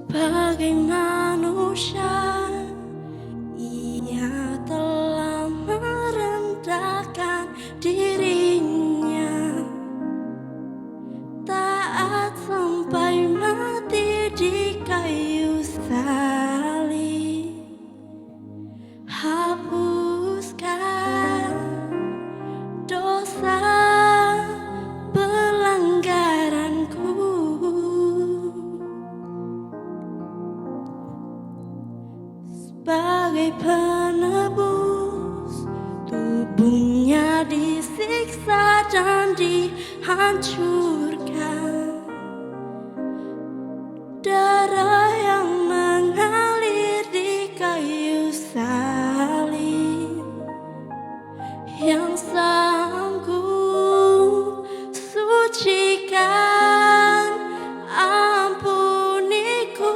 Sebagai manusia, ia telah merendahkan dirinya, taat sampai mati di kayu salib. Hapuskan dosa pelanggaranku, sebagai penebus. Tubuhnya disiksa dan dihancurkan, darah yang mengalir di kayu salib, yang sanggup sucikan, ampuniku.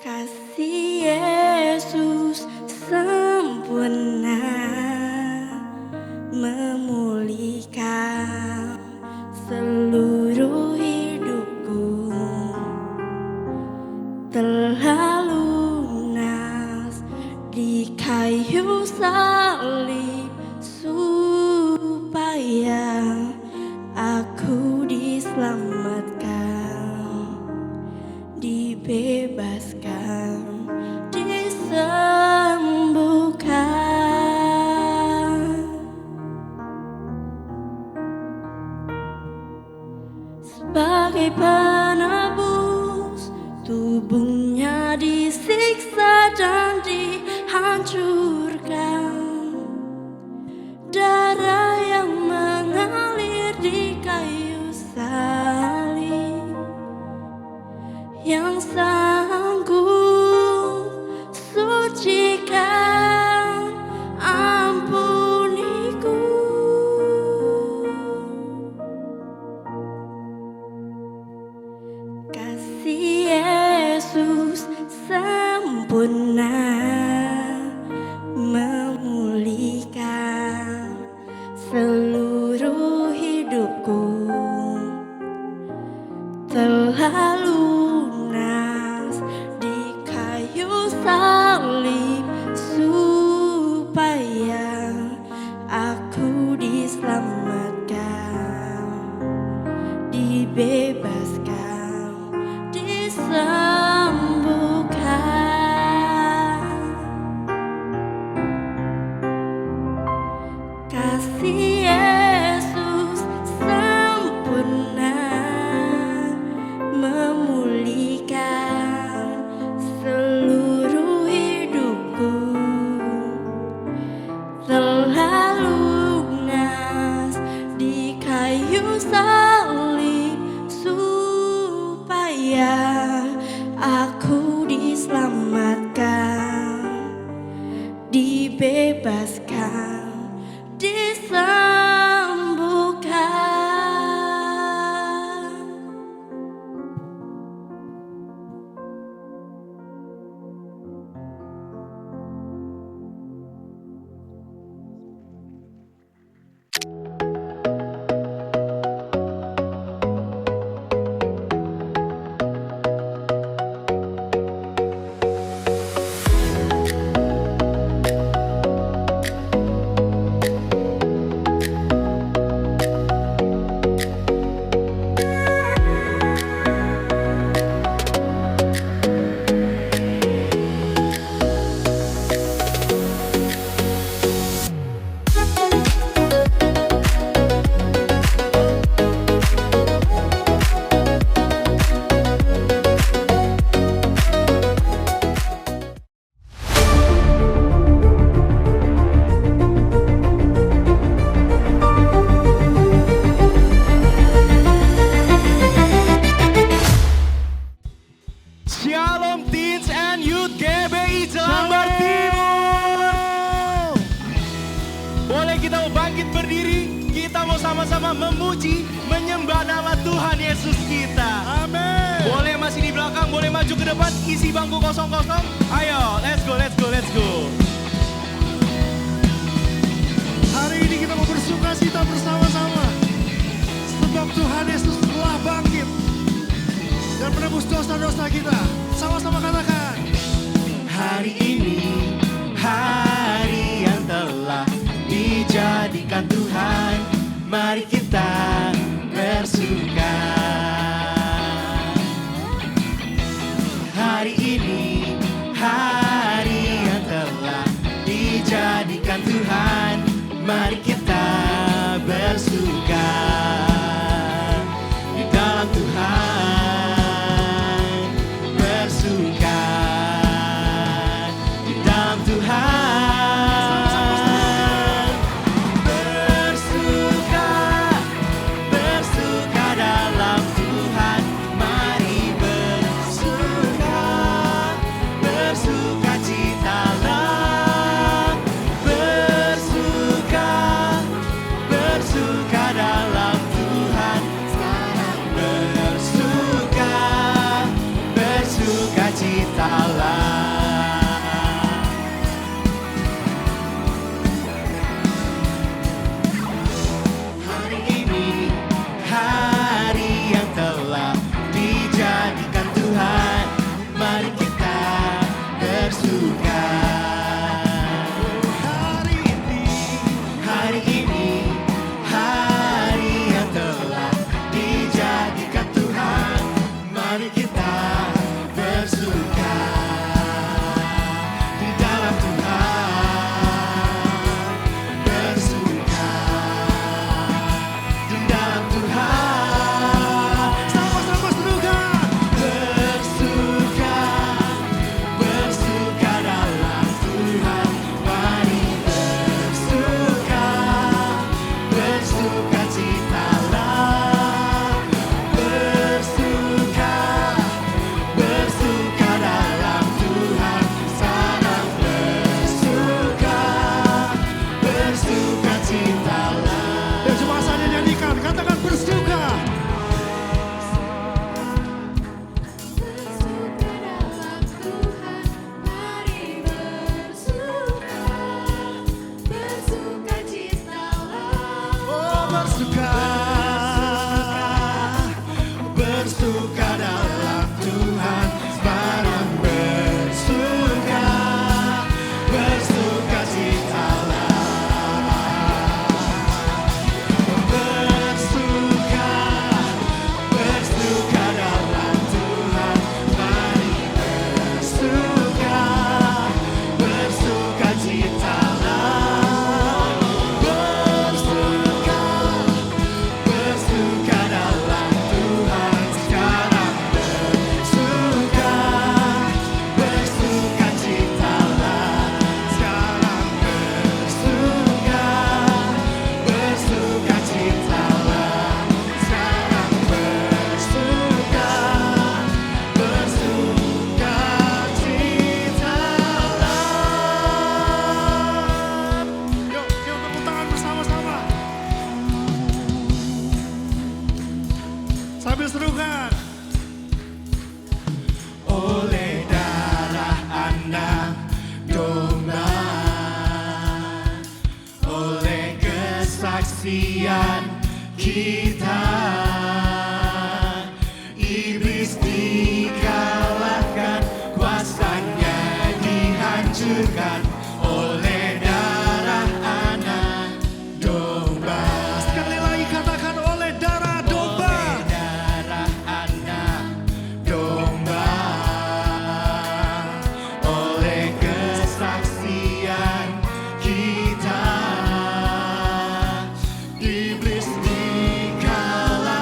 Kasih Yesus sempurna memulihkan seluruh hidupku, telah lunas di kayu salib, supaya aku diselamatkan, dibebaskan, disembuhkan. Sebagai penebus, tubuhnya disiksa dan dihancurkan, darah yang mengalir di kayu salib, yang sanggup sucikan, ampuniku. Kasih Yesus sempurna memulihkan seluruh hidupku, telah lunas di kayu salib, supaya aku diselamatkan, dibebaskan, disembuhkan. Kasih Yesus sempurna memulihkan seluruh hidupku, telah lunas di kayu salib, supaya aku diselamatkan, dibebaskan, disembuhkan. Shalom Teens and Youth GBI Jelambar Timur. Boleh kita mau bangkit berdiri, kita mau sama-sama memuji, menyembah nama Tuhan Yesus kita. Amin. Boleh masih di belakang, boleh maju ke depan, isi bangku kosong-kosong. Ayo, let's go, let's go, let's go. Hari ini kita mau bersuka cita bersama-sama. menebus dosa-dosa kita. Sama-sama katakan. Hari ini, hari yang telah dijadikan Tuhan, mari kita bersuka. Hari ini, hari yang telah dijadikan Tuhan, mari kita bersuka di dalam Tuhan, bersuka di dalam Tuhan, bersuka, bersuka dalam Tuhan, mari bersuka, bersuka citalah, bersuka, bersuka dalam Tuhan, sekarang bersuka, bersuka citalah. Hari ini, hari yang telah dijadikan Tuhan, mari kita bersuka. Hari ini, hari ini, hari yang telah dijadikan Tuhan, mari kita bersuka di dalam Tuhan, bersuka di dalam Tuhan, Sama-sama serukan. bersuka, bersuka dalam Tuhan, mari bersuka, bersuka citalah, bersuka, bersuka dalam Tuhan, sekarang bersuka, bersuka citalah. Dan cuma saja nyanyikan, katakan bersuka. Bersuka dalam Tuhan, mari bersuka, bersuka citalah. Oh bersuka, bersuka dalam Tuhan, sekarang bersuka, bersuka citalah, bersuka, bersuka dalam Tuhan, mari bersuka, bersuka citalah, bersuka, bersuka dalam Tuhan, sekarang bersuka, bersuka citalah, sekarang bersuka, bersuka citalah, sekarang bersuka, bersuka citalah. Yuk, tepuk tangan bersama-sama. Sambil serukan. Oleh darah anak domba, oleh kesaksian kita, iblis dikalahkan, kuasanya dihancurkan. Oleh darah anak domba, Sekali lagi katakan oleh darah domba. oleh darah anak domba, oleh kesaksian kita, iblis dikalahkan.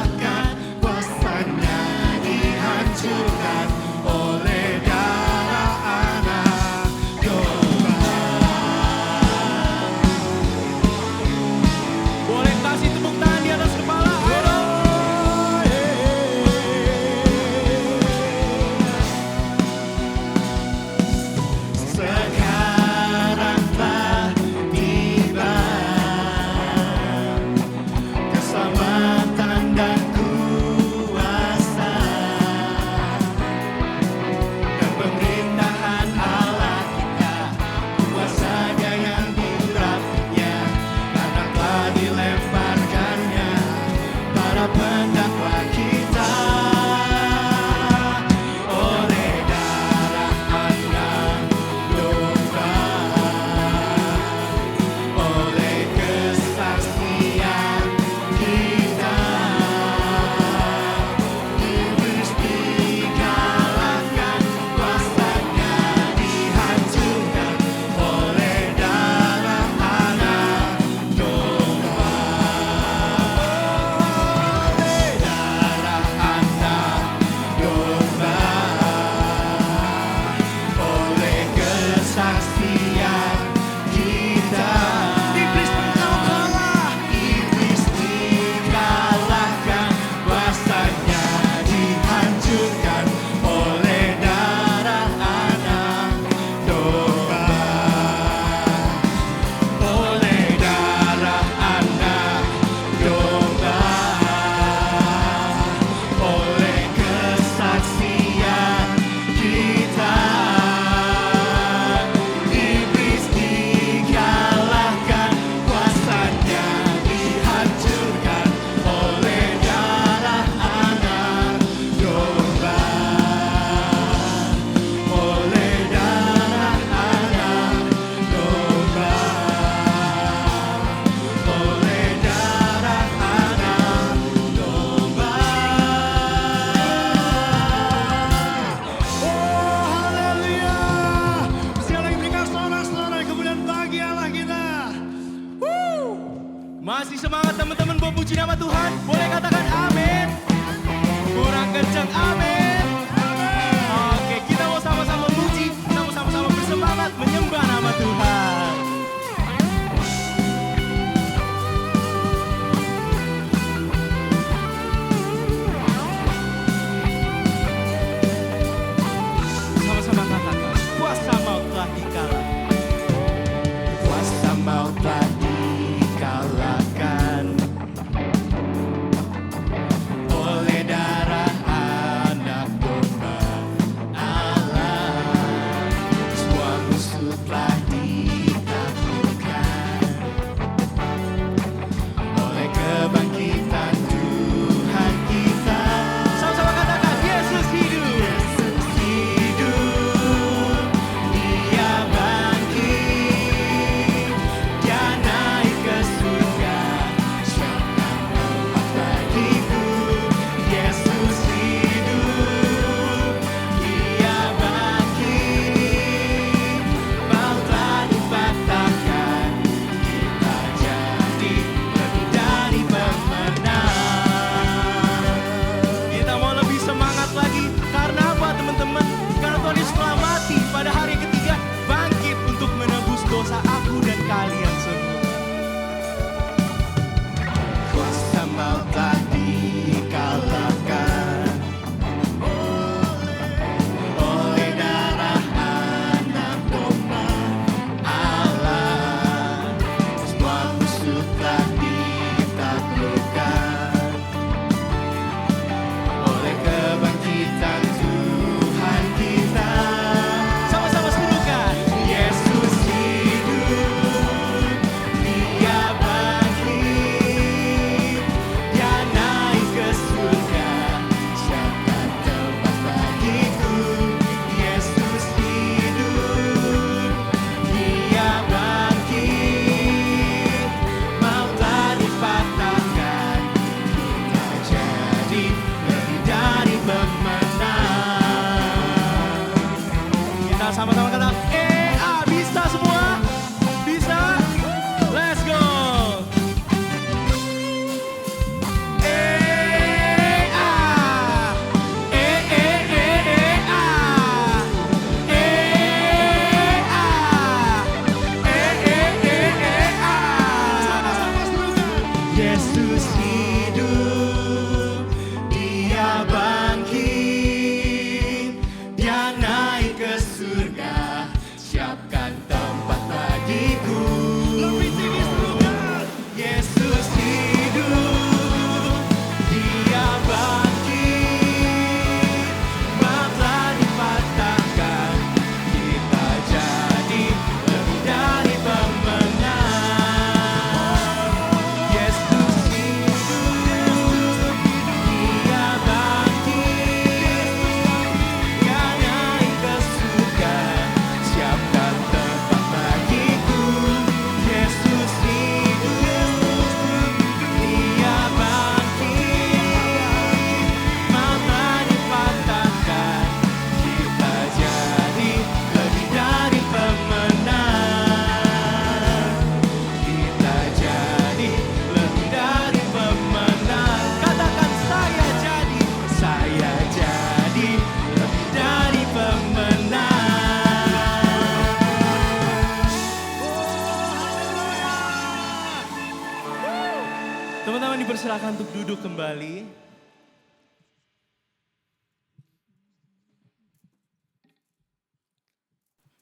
dipersilakan untuk duduk kembali.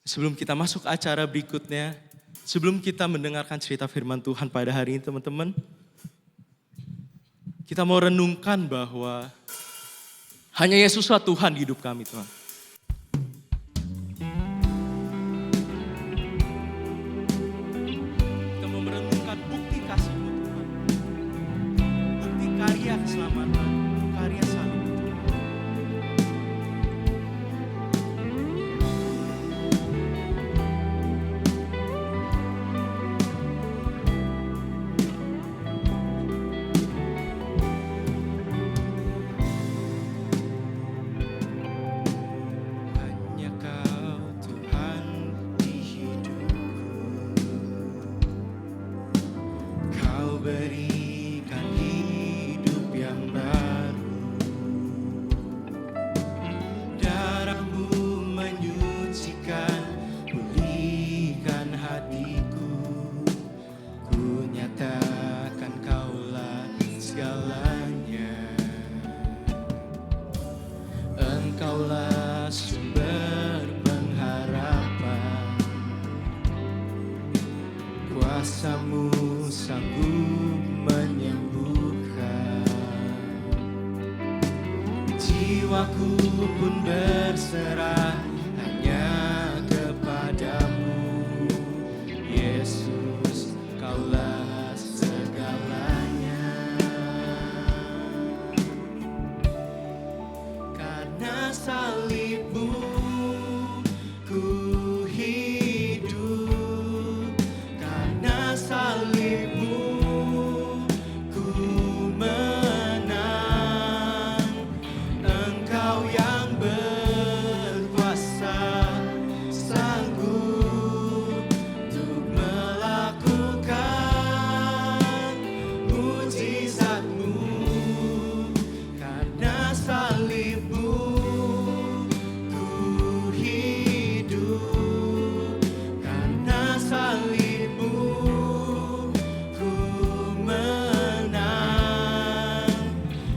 Sebelum kita masuk acara berikutnya, sebelum kita mendengarkan cerita firman Tuhan pada hari ini teman-teman, kita mau renungkan bahwa hanya Yesuslah Tuhan di hidup kami Tuhan. Kita mau merenungkan bukti kasih-Mu Tuhan. Bukti karya keselamatan, karya salib Tuhan. Hanya Kau Tuhan di hidupku. Kau berikan hidup yang baru. Darah-Mu menyucikan, pulihkan hatiku. Ku nyatakan Kaulah segalanya. Engkaulah sumber pengharapan. Kuasa-Mu sanggup menyembuhkan. Jiwaku pun berserah hanya kepadamu. Yesus, Kaulah segalanya. Karena salib-Mu ku hidup. Karena salib-Mu ku menang. Engkau yang berkuasa, sanggup untuk melakukan mujizat-Mu. Karena salib-Mu ku hidup. Karena salib-Mu ku menang.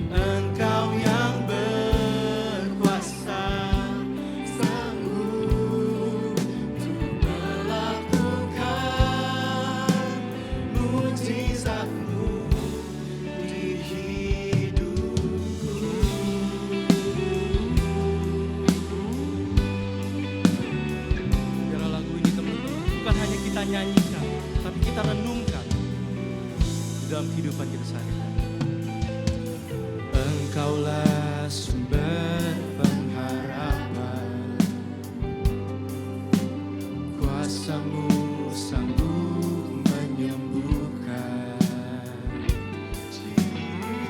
Engkau yang berkuasa, sanggup untuk melakukan mujizat-Mu di hidupku. Biarlah lagu ini teman-teman bukan hanya kita nyanyikan, tapi kita renungkan di dalam kehidupan kita sehari-hari. Engkaulah sumber pengharapan. Kuasa-Mu sanggup menyembuhkan.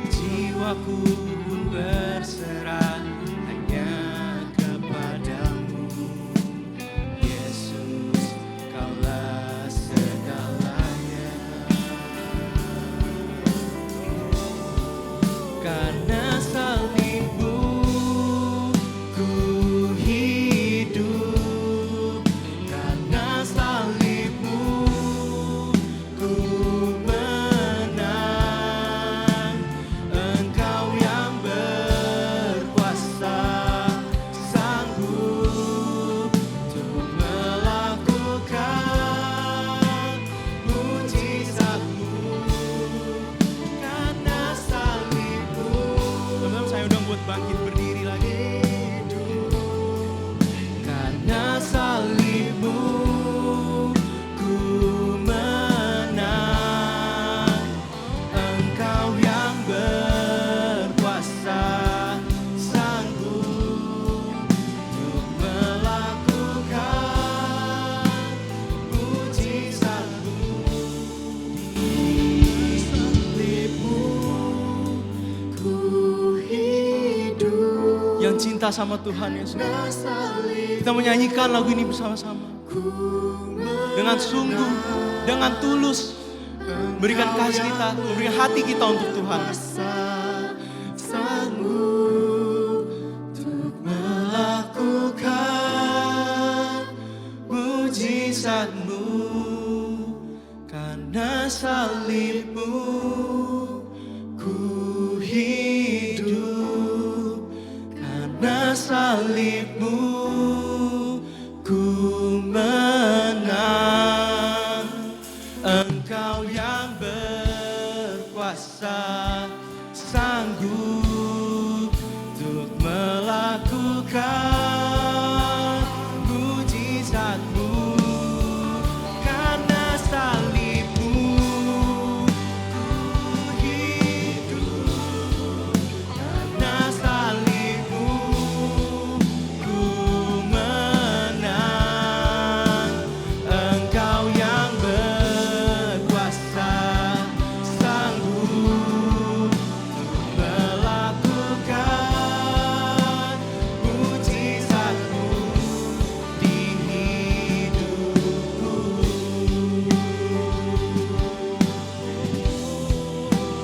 Jiwaku pun berserah hanya kepadamu. Yesus, Kaulah segalanya. Karena salib-Mu ku hidup. Karena salib-Mu ku menang. Engkau yang berkuasa, sanggup untuk melakukan mujizat-Mu. Karena salib-Mu. Teman-teman saya undang buat bangkit berdiri lagi. Karena salib-Mu ku menang. Engkau yang berkuasa, sanggup untuk melakukan mujizat-Mu. Di salib-Mu ku hidup. Yang cinta sama Tuhan Yesus, kita menyanyikan lagu ini bersama-sama dengan sungguh, dengan tulus, berikan kasih kita, memberikan hati kita untuk Tuhan. Sanggup untuk melakukan mujizat-Mu. Karena salib-Mu ku salibmu ku menang. Engkau yang berkuasa, sanggup untuk melakukan mujizatmu. Karena salibmu ku hidup, karena salibmu ku menang. Engkau yang berkuasa, sanggup melakukan mujizatmu di hidupku.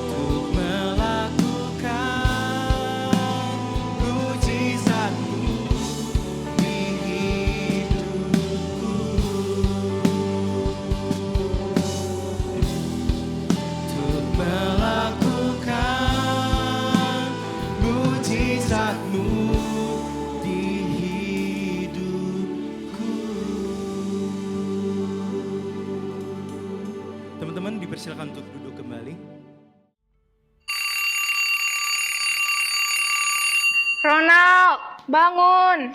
Untuk melakukan mujizatmu di hidupku. Untuk melakukan mujizatmu di hidupku. Teman-teman dipersilakan untuk duduk kembali. Ronald, bangun.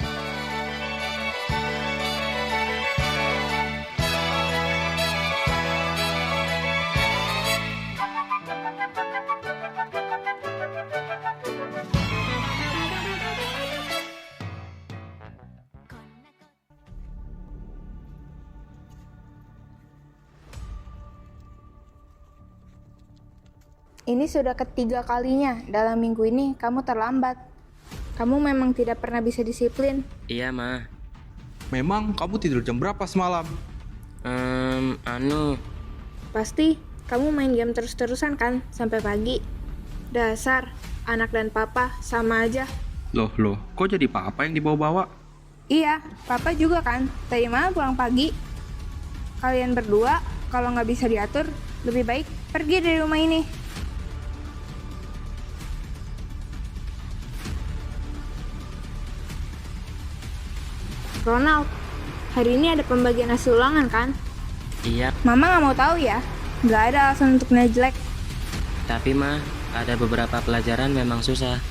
Ini sudah ketiga kalinya dalam minggu ini kamu terlambat. Kamu memang tidak pernah bisa disiplin. Iya, Ma. Memang kamu tidur jam berapa semalam? Pasti kamu main game terus-terusan kan sampai pagi. Dasar, anak dan papa sama aja. Loh, kok jadi papa yang dibawa-bawa? Iya, papa juga kan. Tadi malam pulang pagi. Kalian berdua, kalau nggak bisa diatur, lebih baik pergi dari rumah ini. Ronald, hari ini ada pembagian hasil ulangan kan? Iya, Mama nggak mau tahu ya. Nggak ada alasan untuk nilai jelek. tapi Ma, ada beberapa pelajaran memang susah.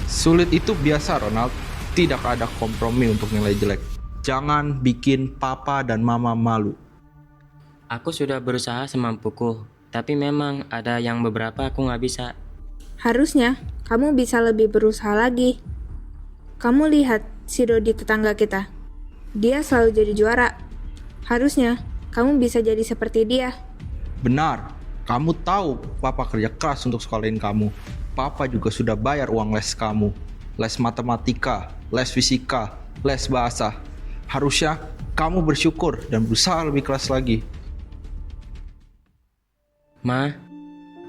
Sulit itu biasa, Ronald. Tidak ada kompromi untuk nilai jelek. Jangan bikin papa dan mama malu. Aku sudah berusaha semampuku, tapi memang ada yang beberapa aku nggak bisa. Harusnya kamu bisa lebih berusaha lagi. Kamu lihat si Dodi tetangga kita. Dia selalu jadi juara. Harusnya kamu bisa jadi seperti dia. Benar, kamu tahu papa kerja keras untuk sekolahin kamu. Papa juga sudah bayar uang les kamu. Les matematika, les fisika, les bahasa. Harusnya kamu bersyukur dan berusaha lebih keras lagi. Ma,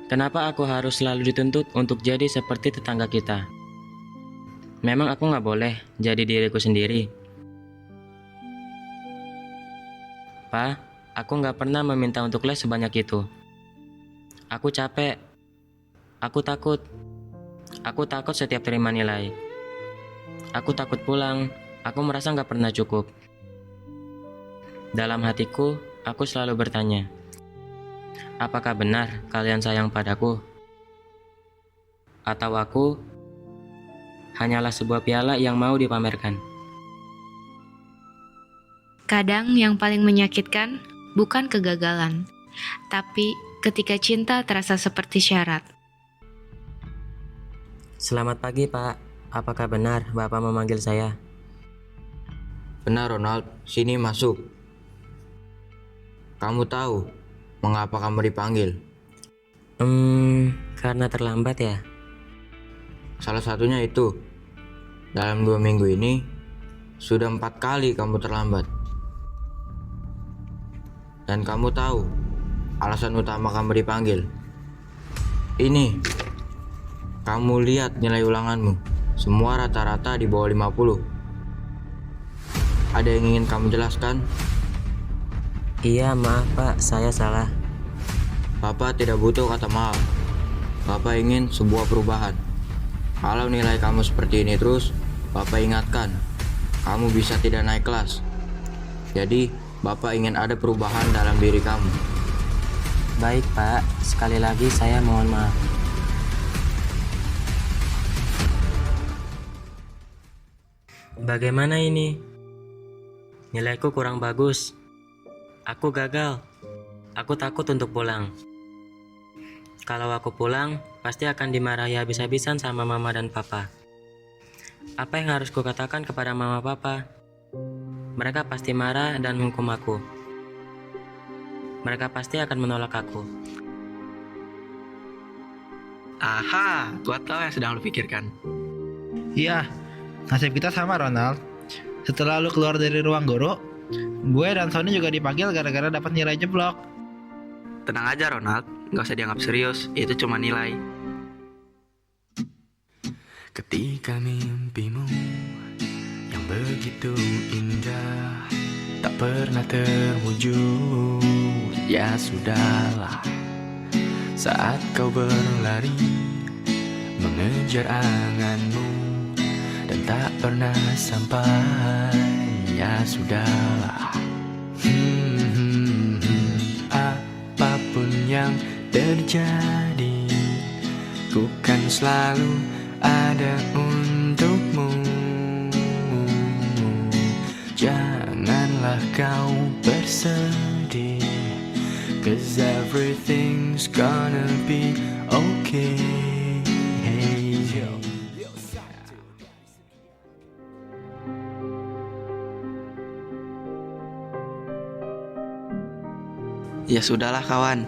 kenapa aku harus selalu dituntut untuk jadi seperti tetangga kita? Memang aku nggak boleh jadi diriku sendiri. Pa, aku nggak pernah meminta untuk les sebanyak itu. Aku capek. Aku takut. Aku takut setiap terima nilai. Aku takut pulang. Aku merasa nggak pernah cukup. Dalam hatiku, aku selalu bertanya, apakah benar kalian sayang padaku? Atau aku hanyalah sebuah piala yang mau dipamerkan? Kadang yang paling menyakitkan bukan kegagalan, tapi ketika cinta terasa seperti syarat. Selamat pagi, Pak. Apakah benar Bapak memanggil saya? Benar, Ronald. Sini masuk. Kamu tahu mengapa kamu dipanggil? Karena terlambat ya? Salah satunya itu. Dalam 2 minggu ini, sudah 4 kali kamu terlambat. Dan kamu tahu alasan utama kamu dipanggil. Ini, kamu lihat nilai ulanganmu. Semua rata-rata di bawah 50. Ada yang ingin kamu jelaskan? Iya, maaf Pak, saya salah. Bapak tidak butuh kata maaf. Bapak ingin sebuah perubahan. Kalau nilai kamu seperti ini terus, Bapak ingatkan, kamu bisa tidak naik kelas. Jadi, Bapak ingin ada perubahan dalam diri kamu. Baik Pak, sekali lagi saya mohon maaf. Bagaimana ini? Nilaiku kurang bagus. Aku gagal. Aku takut untuk pulang. Kalau aku pulang, pasti akan dimarahi habis-habisan sama mama dan papa. Apa yang harus kukatakan kepada mama papa? Mereka pasti marah dan menghukum aku. Mereka pasti akan menolak aku. Aha, buat kau yang sedang lu pikirkan. Iya, nasib kita sama Ronald. Setelah lu keluar dari ruang guru, gue dan Sony juga dipanggil gara-gara dapat nilai jeblok. Tenang aja Ronald, gak usah dianggap serius, itu cuma nilai. Ketika mimpimu yang begitu indah tak pernah terwujud, ya sudahlah. Saat kau berlari mengejar anganmu dan tak pernah sampai, ya sudahlah. Apapun yang terjadi, ku kan selalu ada untukmu. Janganlah kau bersedih, 'cause everything's gonna be okay. Ya sudahlah kawan.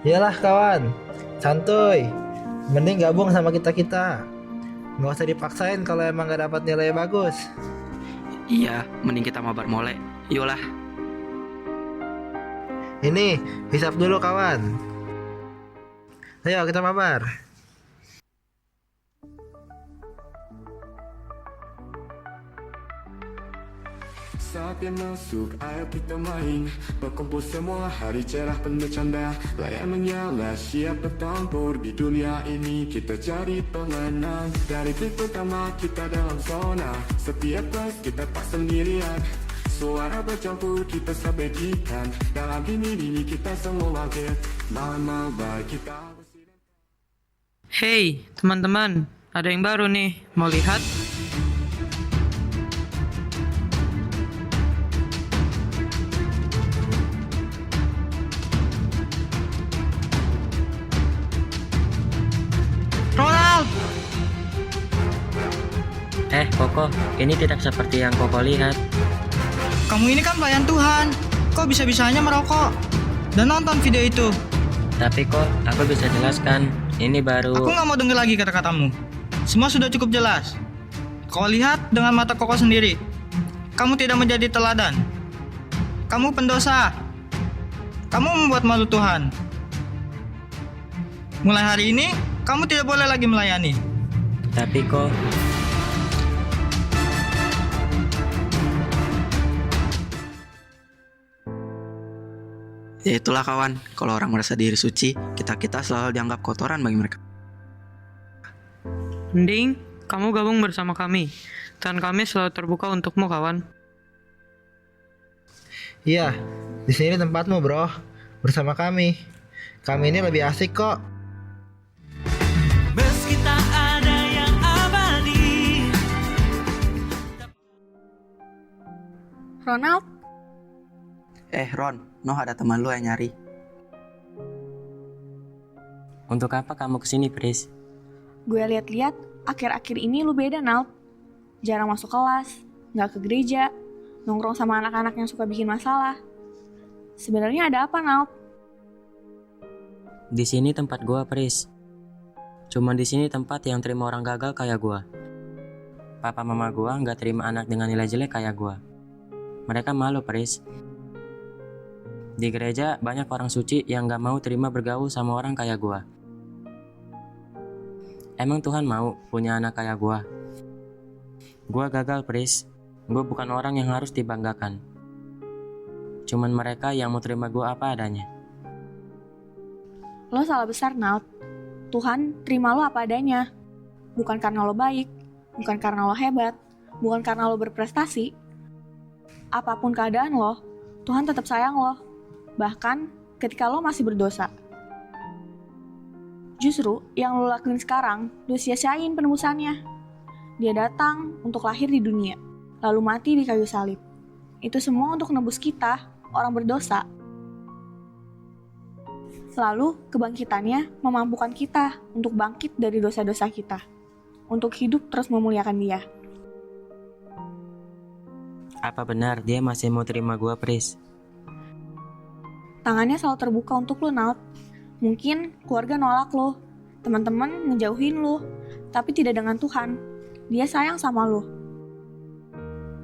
Yalah kawan, santuy. Mending gabung sama kita-kita. Nggak usah dipaksain kalau emang gak dapat nilai bagus. Iya, mending kita mabar mole. Yolah. Ini, hisap dulu kawan. Ayo kita mabar. Saat yang masuk, ayo kita main. Berkumpul semua, hari cerah penuh canda. Layar menyala, siap bertempur. Di dunia ini kita jadi pemenang. Dari trik pertama kita dalam zona. Setiap kelas kita tak sendirian. Suara bercampur kita sabedikan. Dalam ini kita semua bangkit. Malam baik kita. Hey teman-teman, ada yang baru nih, mau lihat? Ronald! Koko, ini tidak seperti yang Koko lihat. Kamu ini kan pelayan Tuhan, kok bisa-bisanya merokok dan nonton video itu? Tapi kok, aku bisa jelaskan, ini baru... Aku nggak mau dengar lagi kata-katamu. Semua sudah cukup jelas. Kau lihat dengan mata Koko sendiri. Kamu tidak menjadi teladan. Kamu pendosa. Kamu membuat malu Tuhan. Mulai hari ini, kamu tidak boleh lagi melayani. Tapi kok... Ya itulah kawan, kalau orang merasa diri suci, kita selalu dianggap kotoran bagi mereka. Mending, kamu gabung bersama kami. Tuhan kami selalu terbuka untukmu kawan. Iya, di sini tempatmu bro. Bersama kami. Kami ini lebih asik kok. Meski tak ada yang abadi. Ronald? Ron, Noh ada teman lu yang nyari. Untuk apa kamu kesini, Pris? Gue lihat-lihat, akhir-akhir ini lu beda, Nald. Jarang masuk kelas, nggak ke gereja, nongkrong sama anak-anak yang suka bikin masalah. Sebenarnya ada apa, Nald? Di sini tempat gua, Pris. Cuman di sini tempat yang terima orang gagal kayak gua. Papa mama gua nggak terima anak dengan nilai jelek kayak gua. Mereka malu, Pris. Di gereja banyak orang suci yang gak mau terima bergaul sama orang kayak gua. Emang Tuhan mau punya anak kayak gua? Gua gagal, Pris. Gua bukan orang yang harus dibanggakan. Cuman mereka yang mau terima gua apa adanya. Lo salah besar, Nald. Tuhan terima lo apa adanya. Bukan karena lo baik, bukan karena lo hebat, bukan karena lo berprestasi. Apapun keadaan lo, Tuhan tetap sayang lo, bahkan ketika lo masih berdosa. Justru yang lo lakuin sekarang, lo sia-siain penebusannya. Dia datang untuk lahir di dunia, lalu mati di kayu salib. Itu semua untuk nebus kita, orang berdosa. Lalu kebangkitannya memampukan kita untuk bangkit dari dosa-dosa kita, untuk hidup terus memuliakan Dia. Apa benar dia masih mau terima gua, Pris? Tangannya selalu terbuka untuk lo, Nalt. Mungkin keluarga nolak lo, teman-teman ngejauhin lo, tapi tidak dengan Tuhan. Dia sayang sama lo.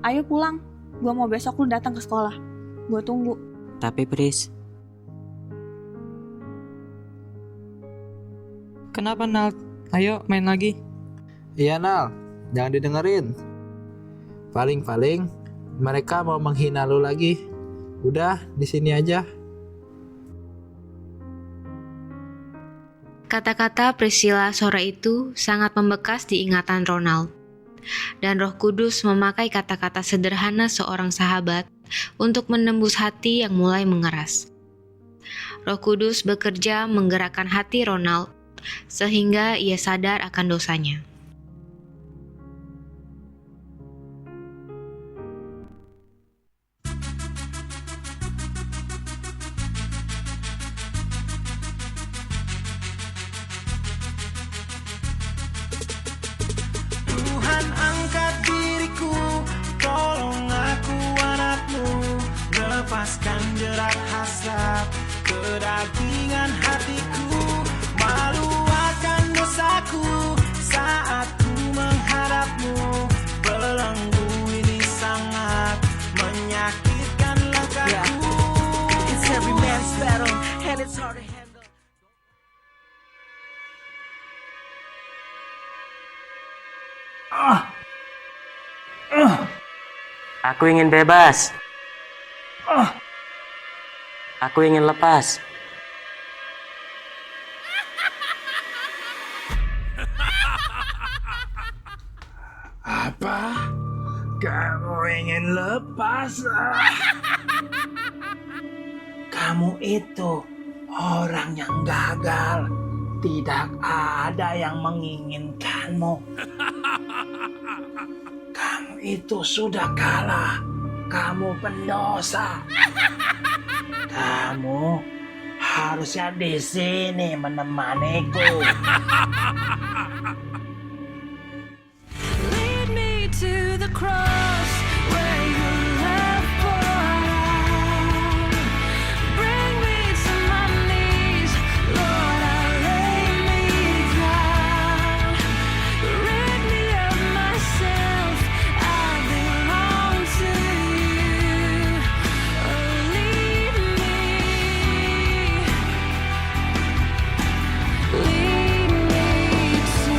Ayo pulang, gua mau besok lo datang ke sekolah. Gua tunggu. Tapi Pris, Kenapa Nalt? Ayo main lagi. Iya Nal, jangan didengerin. Paling-paling mereka mau menghina lu lagi. Udah, di sini aja. Kata-kata Priscilla sore itu sangat membekas di ingatan Ronald. Dan Roh Kudus memakai kata-kata sederhana seorang sahabat untuk menembus hati yang mulai mengeras. Roh Kudus bekerja menggerakkan hati Ronald sehingga ia sadar akan dosanya. Tuhan angkat diriku, tolong aku anakmu, lepaskan jerat hasrat kedagingan hatiku, malu akan dosaku saat ku menghadapmu, belenggu ini sangat menyakitkan langkahku. It's every man's battle and it's hard to handle. aku ingin bebas. Aku ingin lepas. Apa? Kamu ingin lepas? Kamu itu orang yang gagal. Tidak ada yang menginginkanmu. Kamu itu sudah kalah. Kamu pendosa. Kamu harusnya di sini menemaniku. Lead me to the cross where your love poured out. Bring me to my knees, Lord, I lay me down. Rid me of myself, I belong to you. Oh, lead me to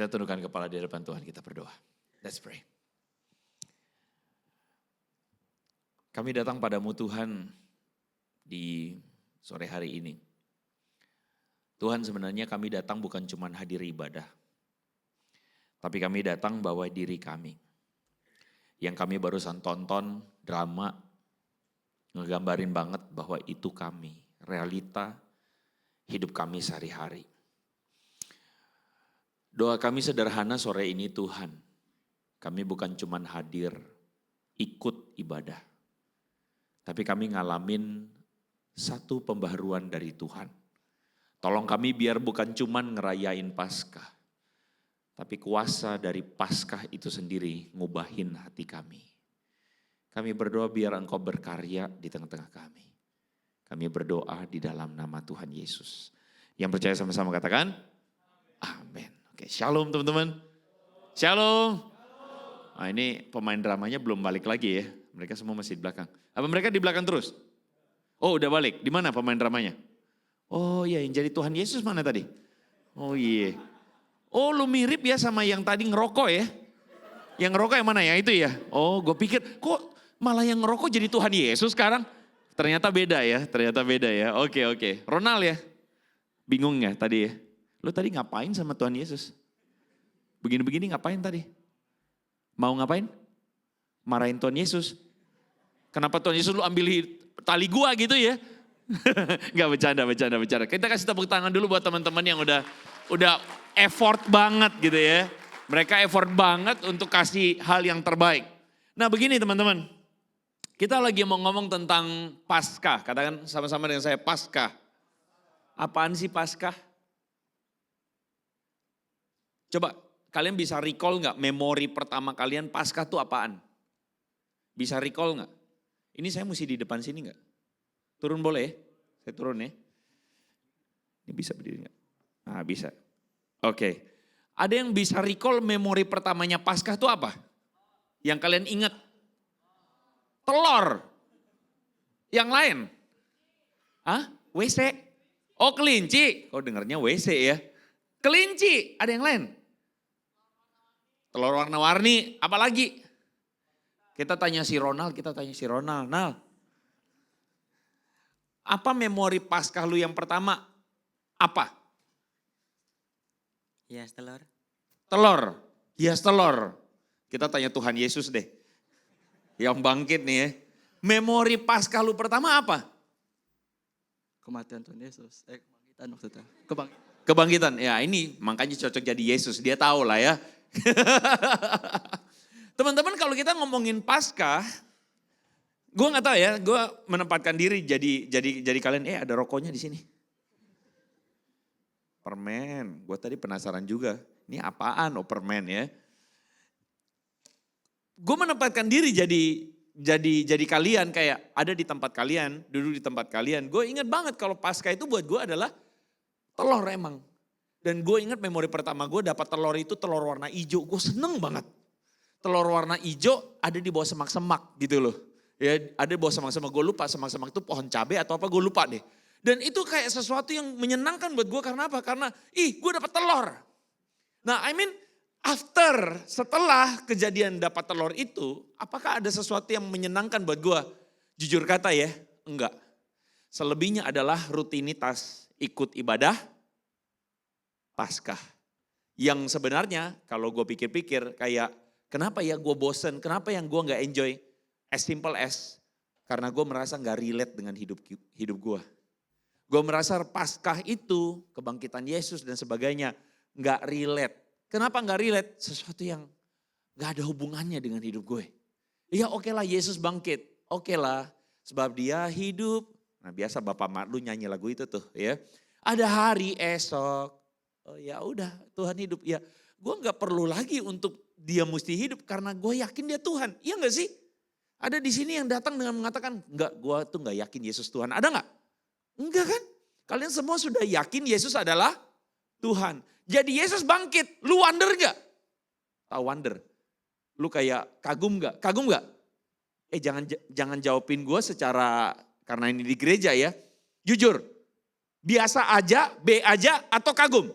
kita tundukkan kepala di depan Tuhan, kita berdoa. Let's pray. Kami datang padamu Tuhan di sore hari ini. Tuhan, sebenarnya kami datang bukan cuma hadir ibadah, tapi kami datang bawa diri kami. Yang kami barusan tonton drama, ngegambarin banget bahwa itu kami, realita hidup kami sehari-hari. Doa kami sederhana sore ini Tuhan, kami bukan cuma hadir, ikut ibadah, tapi kami ngalamin satu pembaharuan dari Tuhan. Tolong kami biar bukan cuman ngerayain Paskah, tapi kuasa dari Paskah itu sendiri ngubahin hati kami. Kami berdoa biar Engkau berkarya di tengah-tengah kami. Kami berdoa di dalam nama Tuhan Yesus. Yang percaya sama-sama katakan, amin. Oke, shalom teman-teman. Shalom. Nah, ini pemain dramanya belum balik lagi ya. Mereka semua masih di belakang. Apa mereka di belakang terus? Oh udah balik. Di mana pemain dramanya? Oh iya, yang jadi Tuhan Yesus mana tadi? Oh iya. Oh lu mirip ya sama yang tadi ngerokok ya? Yang ngerokok yang mana ya? Itu ya? Oh gue pikir kok malah yang ngerokok jadi Tuhan Yesus sekarang? Ternyata beda ya, Oke. Ronald ya? Bingung ya tadi ya? Lu tadi ngapain sama Tuhan Yesus? Begini-begini ngapain tadi? Mau ngapain? Marahin Tuhan Yesus. Kenapa Tuhan Yesus lu ambil tali gua gitu ya? Enggak, bercanda. Kita kasih tepuk tangan dulu buat teman-teman yang udah effort banget gitu ya. Mereka effort banget untuk kasih hal yang terbaik. Nah begini teman-teman, kita lagi mau ngomong tentang Paskah. Katakan sama-sama dengan saya, Paskah. Apaan sih Paskah? Coba kalian bisa recall nggak memori pertama kalian Paskah itu apaan? Bisa recall nggak? Ini saya mesti di depan sini nggak? Turun boleh? Saya turun ya. Ini bisa berdiri nggak? Nah bisa. Oke. Ada yang bisa recall memori pertamanya Paskah itu apa? Yang kalian ingat? Telur. Yang lain? Hah? WC? Oh kelinci. Oh dengarnya WC ya. Kelinci. Ada yang lain? Telur warna-warni. Apalagi? Kita tanya si Ronald. Nal. Apa memori Paskah lu yang pertama? Apa? Hias telur. Telur. Hias telur. Kita tanya Tuhan Yesus deh. Yang bangkit nih ya. Memori Paskah lu pertama apa? Kematian Tuhan Yesus. Kebangkitan maksudnya. Kebangkitan. Ya ini makanya cocok jadi Yesus. Dia tahu lah ya. Teman-teman kalau kita ngomongin Paskah, gue nggak tahu ya, gue menempatkan diri jadi kalian, ada rokoknya di sini. Permen, gue tadi penasaran juga, ini apaan permen ya. Gue menempatkan diri jadi kalian kayak ada di tempat kalian, duduk di tempat kalian. Gue ingat banget kalau Paskah itu buat gue adalah telur emang. Dan gue ingat memori pertama gue dapat telur itu telur warna hijau, gue seneng banget. Telur warna hijau ada di bawah semak-semak gitu loh. Ya ada di bawah semak-semak, gue lupa semak-semak itu pohon cabai atau apa gue lupa deh. Dan itu kayak sesuatu yang menyenangkan buat gue karena apa? Karena gue dapat telur. Nah setelah kejadian dapat telur itu, apakah ada sesuatu yang menyenangkan buat gue? Jujur kata ya, enggak. Selebihnya adalah rutinitas ikut ibadah Paskah. Yang sebenarnya kalau gue pikir-pikir kayak kenapa ya gue bosen, kenapa yang gue gak enjoy? As simple as, karena gue merasa gak relate dengan hidup gue. Gue merasa Paskah itu, kebangkitan Yesus dan sebagainya, gak relate. Kenapa gak relate? Sesuatu yang gak ada hubungannya dengan hidup gue. Ya oke lah Yesus bangkit, oke lah sebab dia hidup. Nah biasa Bapak Matlu nyanyi lagu itu tuh ya. Ada hari esok, oh ya udah Tuhan hidup. Ya gue gak perlu lagi untuk dia mesti hidup karena gue yakin dia Tuhan. Iya gak sih? Ada di sini yang datang dengan mengatakan, enggak, gue tuh gak yakin Yesus Tuhan. Ada gak? Enggak kan? Kalian semua sudah yakin Yesus adalah Tuhan. Jadi Yesus bangkit, lu wonder gak? Tahu wonder? Lu kayak kagum gak? Kagum gak? Jangan jawabin gue secara, karena ini di gereja ya. Jujur, biasa aja, B aja atau kagum?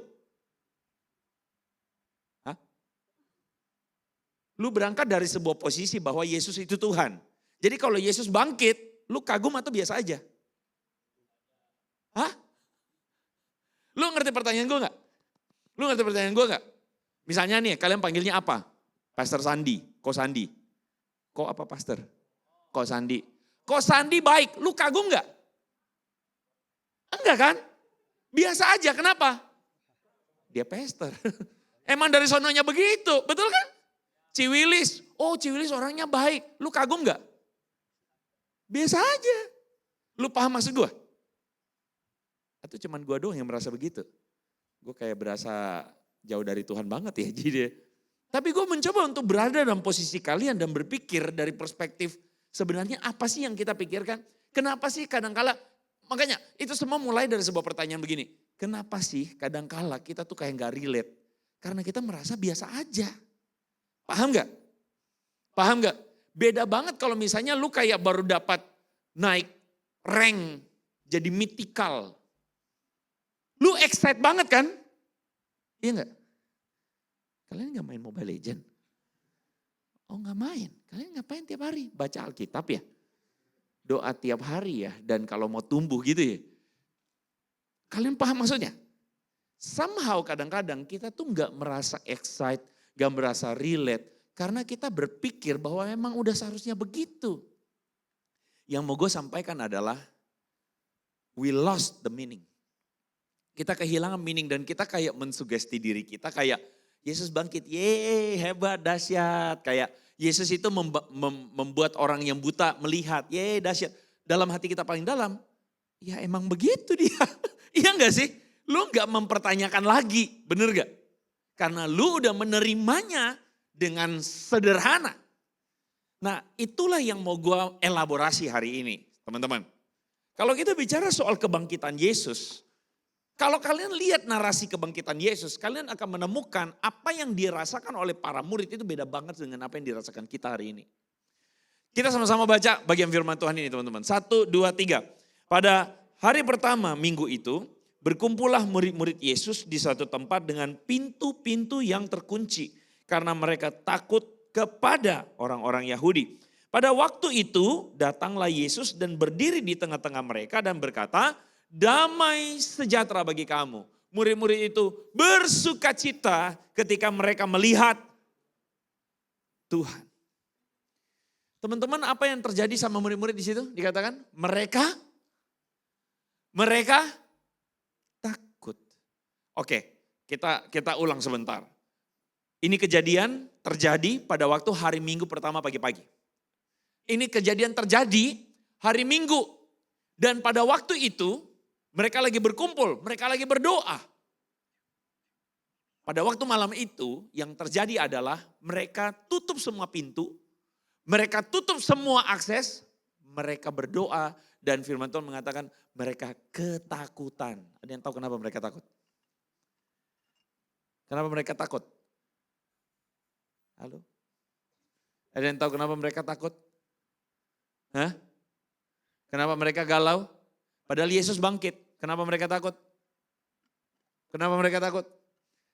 Lu berangkat dari sebuah posisi bahwa Yesus itu Tuhan. Jadi kalau Yesus bangkit, lu kagum atau biasa aja? Hah? Lu ngerti pertanyaan gue gak? Lu ngerti pertanyaan gue gak? Misalnya nih, kalian panggilnya apa? Pastor Sandi, Ko Sandi. Ko apa pastor? Ko Sandi. Ko Sandi baik, lu kagum gak? Enggak kan? Biasa aja, kenapa? Dia pastor. Emang dari sononya begitu, betul kan? Ciwilis, oh Ciwilis orangnya baik, lu kagum gak? Biasa aja. Lu paham maksud gue? Atau cuman gue doang yang merasa begitu? Gue kayak berasa jauh dari Tuhan banget ya. Jadi, tapi gue mencoba untuk berada dalam posisi kalian dan berpikir dari perspektif sebenarnya apa sih yang kita pikirkan? Kenapa sih kadangkala, makanya itu semua mulai dari sebuah pertanyaan begini. Kenapa sih kadangkala kita tuh kayak gak relate? Karena kita merasa biasa aja. Paham gak? Paham gak? Beda banget kalau misalnya lu kayak baru dapat naik rank jadi mythical. Lu excited banget kan? Iya gak? Kalian gak main Mobile Legend? Oh gak main. Kalian ngapain tiap hari? Baca Alkitab ya? Doa tiap hari ya? Dan kalau mau tumbuh gitu ya? Kalian paham maksudnya? Somehow kadang-kadang kita tuh gak merasa excited, gak merasa relate. Karena kita berpikir bahwa memang udah seharusnya begitu. Yang mau gue sampaikan adalah, we lost the meaning. Kita kehilangan meaning dan kita kayak mensugesti diri kita kayak Yesus bangkit, yeay hebat, dahsyat. Kayak Yesus itu membuat orang yang buta melihat, yeay dahsyat. Dalam hati kita paling dalam, ya emang begitu dia. Iya gak sih? Lu gak mempertanyakan lagi, bener gak? Karena lu udah menerimanya dengan sederhana. Nah itulah yang mau gue elaborasi hari ini teman-teman. Kalau kita bicara soal kebangkitan Yesus, kalau kalian lihat narasi kebangkitan Yesus, kalian akan menemukan apa yang dirasakan oleh para murid itu beda banget dengan apa yang dirasakan kita hari ini. Kita sama-sama baca bagian firman Tuhan ini teman-teman. 1, 2, 3. Pada hari pertama minggu itu, berkumpullah murid-murid Yesus di satu tempat dengan pintu-pintu yang terkunci. Karena mereka takut kepada orang-orang Yahudi. Pada waktu itu datanglah Yesus dan berdiri di tengah-tengah mereka dan berkata, damai sejahtera bagi kamu. Murid-murid itu bersukacita ketika mereka melihat Tuhan. Teman-teman, apa yang terjadi sama murid-murid di situ? Dikatakan mereka takut. Oke, kita ulang sebentar. Ini kejadian terjadi pada waktu hari Minggu pertama pagi-pagi. Ini kejadian terjadi hari Minggu. Dan pada waktu itu mereka lagi berkumpul, mereka lagi berdoa. Pada waktu malam itu yang terjadi adalah mereka tutup semua pintu, mereka tutup semua akses, mereka berdoa dan firman Tuhan mengatakan mereka ketakutan. Ada yang tahu kenapa mereka takut? Kenapa mereka takut? Halo? Ada yang tahu kenapa mereka takut? Hah? Kenapa mereka galau? Padahal Yesus bangkit. Kenapa mereka takut? Kenapa mereka takut?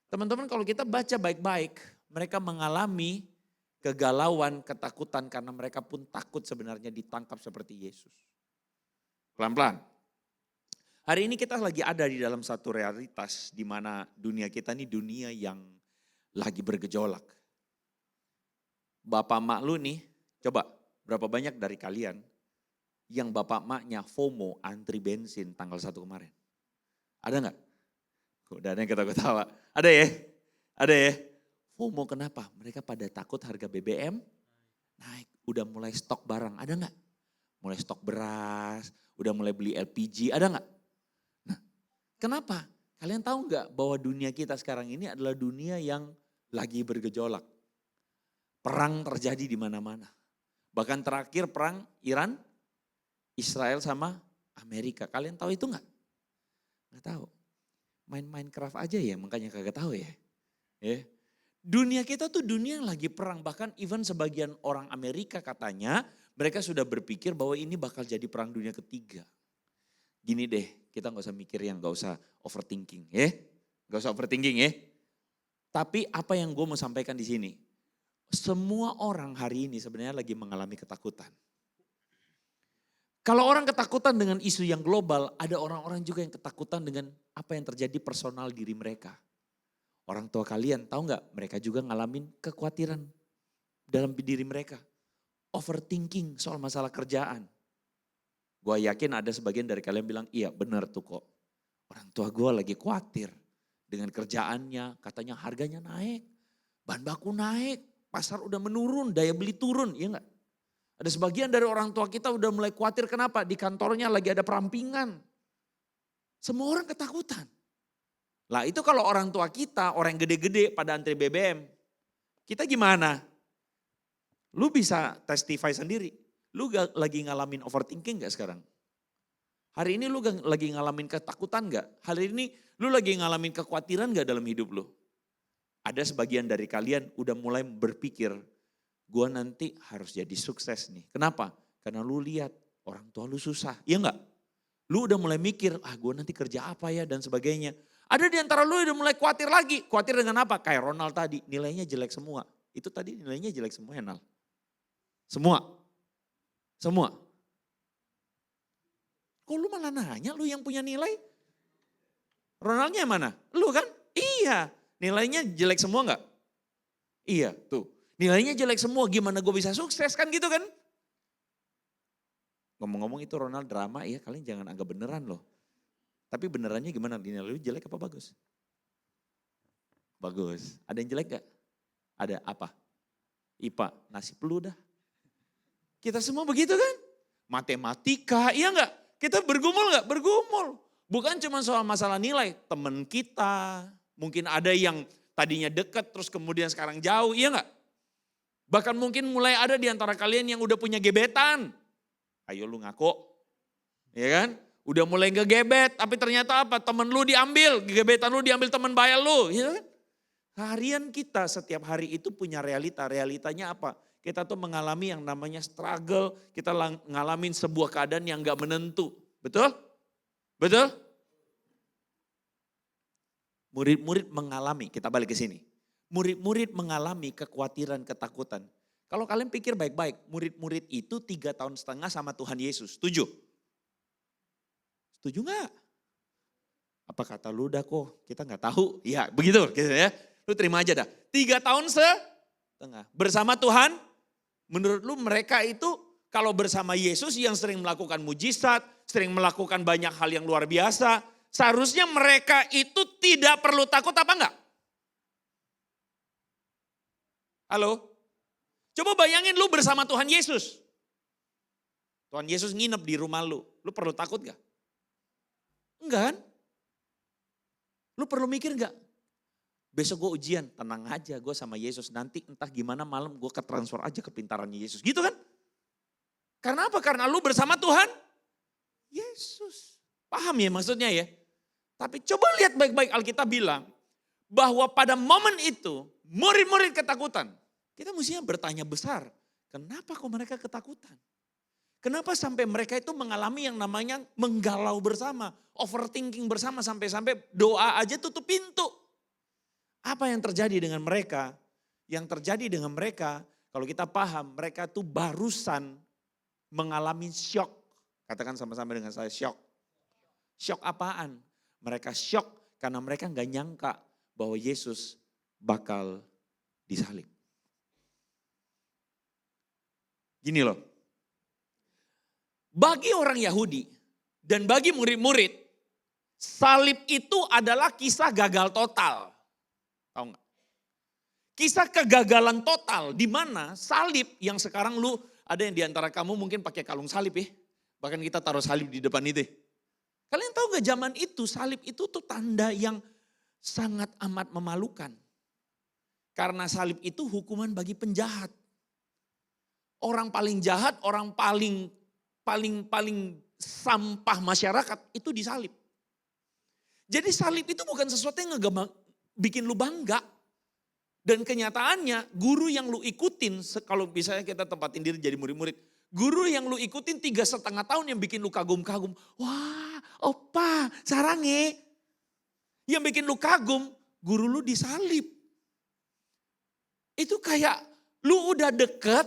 Teman-teman kalau kita baca baik-baik, mereka mengalami kegalauan, ketakutan karena mereka pun takut sebenarnya ditangkap seperti Yesus. Pelan-pelan. Hari ini kita lagi ada di dalam satu realitas di mana dunia kita ini dunia yang lagi bergejolak. Bapak mak lu nih, coba berapa banyak dari kalian yang bapak maknya FOMO antri bensin tanggal 1 kemarin? Ada nggak? Udah ada yang ketawa-ketawa. Ada ya? Ada ya? FOMO kenapa? Mereka pada takut harga BBM naik. Udah mulai stok barang, ada nggak? Mulai stok beras, udah mulai beli LPG, ada nggak? Nah, kenapa? Kalian tahu nggak bahwa dunia kita sekarang ini adalah dunia yang lagi bergejolak. Perang terjadi di mana-mana. Bahkan terakhir perang Iran, Israel sama Amerika. Kalian tahu itu nggak? Nggak tahu. Main Minecraft aja ya, makanya kagak tahu ya. Dunia kita tuh dunia yang lagi perang. Bahkan even sebagian orang Amerika katanya, mereka sudah berpikir bahwa ini bakal jadi perang dunia ketiga. Gini deh, kita nggak usah mikir yang nggak usah overthinking ya. Nggak usah overthinking ya. Tapi apa yang gue mau sampaikan di sini? semua orang hari ini sebenarnya lagi mengalami ketakutan. Kalau orang ketakutan dengan isu yang global, ada orang-orang juga yang ketakutan dengan apa yang terjadi personal diri mereka. Orang tua kalian tahu nggak? Mereka juga ngalamin kekhawatiran dalam diri mereka. Overthinking soal masalah kerjaan. Gue yakin ada sebagian dari kalian bilang, iya benar tuh kok. Orang tua gue lagi khawatir dengan kerjaannya, katanya harganya naik, bahan baku naik, pasar udah menurun, daya beli turun, iya nggak? Ada sebagian dari orang tua kita udah mulai khawatir, kenapa? Di kantornya lagi ada perampingan. Semua orang ketakutan. Lah itu kalau orang tua kita, orang yang gede-gede pada antri BBM, kita gimana? Lu bisa testify sendiri. Lu lagi ngalamin overthinking gak sekarang? Hari ini lu lagi ngalamin ketakutan gak? Hari ini lu lagi ngalamin kekhawatiran gak dalam hidup lu? Ada sebagian dari kalian udah mulai berpikir, gue nanti harus jadi sukses nih. Kenapa? Karena lu lihat orang tua lu susah, iya gak? Lu udah mulai mikir, gue nanti kerja apa ya dan sebagainya. Ada di antara lu udah mulai khawatir lagi. Khawatir dengan apa? Kayak Ronald tadi, nilainya jelek semua. Itu tadi nilainya jelek semua ya, Nal? Semua. Kok lu malah nanya, lu yang punya nilai? Ronaldnya mana? Lu kan? Iya. Nilainya jelek semua enggak? Iya, tuh. Nilainya jelek semua, gimana gue bisa sukses kan gitu kan? Ngomong-ngomong itu Ronald drama ya, kalian jangan anggap beneran loh. Tapi benerannya gimana? Nilai lu jelek apa bagus? Bagus. Ada yang jelek gak? Ada apa? IPA, nasib lu dah. Kita semua begitu kan? Matematika, iya enggak? Kita bergumul enggak? Bergumul. Bukan cuma soal masalah nilai, teman kita. Mungkin ada yang tadinya dekat terus kemudian sekarang jauh, iya enggak? Bahkan mungkin mulai ada di antara kalian yang udah punya gebetan. Ayo lu ngaku, ya kan? Udah mulai ngegebet, tapi ternyata apa? Temen lu diambil, gebetan lu diambil teman bayar lu, ya kan? Harian kita setiap hari itu punya realita. Realitanya apa? Kita tuh mengalami yang namanya struggle, kita ngalamin sebuah keadaan yang gak menentu. Betul? Betul? Murid-murid mengalami, kita balik ke sini. Murid-murid mengalami kekhawatiran, ketakutan. Kalau kalian pikir baik-baik, murid-murid itu 3,5 tahun sama Tuhan Yesus. Setuju? Setuju gak? Apa kata lu dah kok, kita gak tahu. Ya begitu gitu ya. Lu terima aja dah. 3,5 tahun bersama Tuhan. Menurut lu mereka itu kalau bersama Yesus yang sering melakukan mujizat, sering melakukan banyak hal yang luar biasa. Seharusnya mereka itu tidak perlu takut apa enggak? Halo? Coba bayangin lu bersama Tuhan Yesus. Tuhan Yesus nginep di rumah lu. Lu perlu takut gak? Enggak kan? Lu perlu mikir gak? Besok gue ujian, tenang aja gue sama Yesus. Nanti entah gimana malam gue ketransfer aja kepintarannya Yesus. Gitu kan? Karena apa? Karena lu bersama Tuhan Yesus. Paham ya maksudnya ya? Tapi coba lihat baik-baik, Alkitab bilang bahwa pada momen itu murid-murid ketakutan. Kita mestinya bertanya besar, kenapa kok mereka ketakutan? Kenapa sampai mereka itu mengalami yang namanya menggalau bersama, overthinking bersama sampai-sampai doa aja tutup pintu. Apa yang terjadi dengan mereka? Yang terjadi dengan mereka, kalau kita paham, mereka tuh barusan mengalami syok. Katakan sama-sama dengan saya, syok. Syok apaan? Mereka syok karena mereka nggak nyangka bahwa Yesus bakal disalib. Gini loh, bagi orang Yahudi dan bagi murid-murid, salib itu adalah kisah gagal total. Tahu nggak? Kisah kegagalan total di mana salib yang sekarang lu ada yang diantara kamu mungkin pakai kalung salib ya. Bahkan kita taruh salib di depan itu. Kalian tahu gak zaman itu salib itu tuh tanda yang sangat amat memalukan. Karena salib itu hukuman bagi penjahat. Orang paling jahat, orang paling sampah masyarakat itu disalib. Jadi salib itu bukan sesuatu yang bikin lu bangga. Dan kenyataannya guru yang lu ikutin, kalau misalnya kita tempatin diri jadi murid-murid. Guru yang lu ikutin 3,5 tahun yang bikin lu kagum-kagum. Wah opa sarange. Yang bikin lu kagum, guru lu disalib. Itu kayak Lu udah deket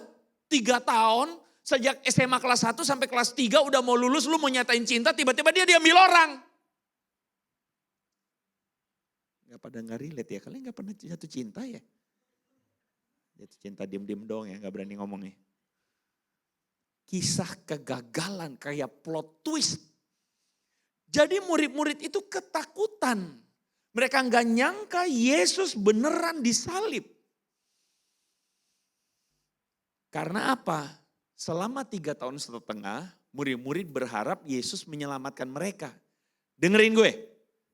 3 tahun, sejak SMA kelas 1 sampai kelas 3 udah mau lulus, lu mau nyatain cinta, tiba-tiba dia diambil orang. Gak pada nggak relate ya, kalian gak pernah jatuh cinta ya? Jatuh cinta diem-diem doang ya, gak berani ngomongnya. Kisah kegagalan kayak plot twist. Jadi murid-murid itu ketakutan. Mereka nggak nyangka Yesus beneran disalib. Karena apa? Selama 3 tahun setengah, murid-murid berharap Yesus menyelamatkan mereka. Dengerin gue,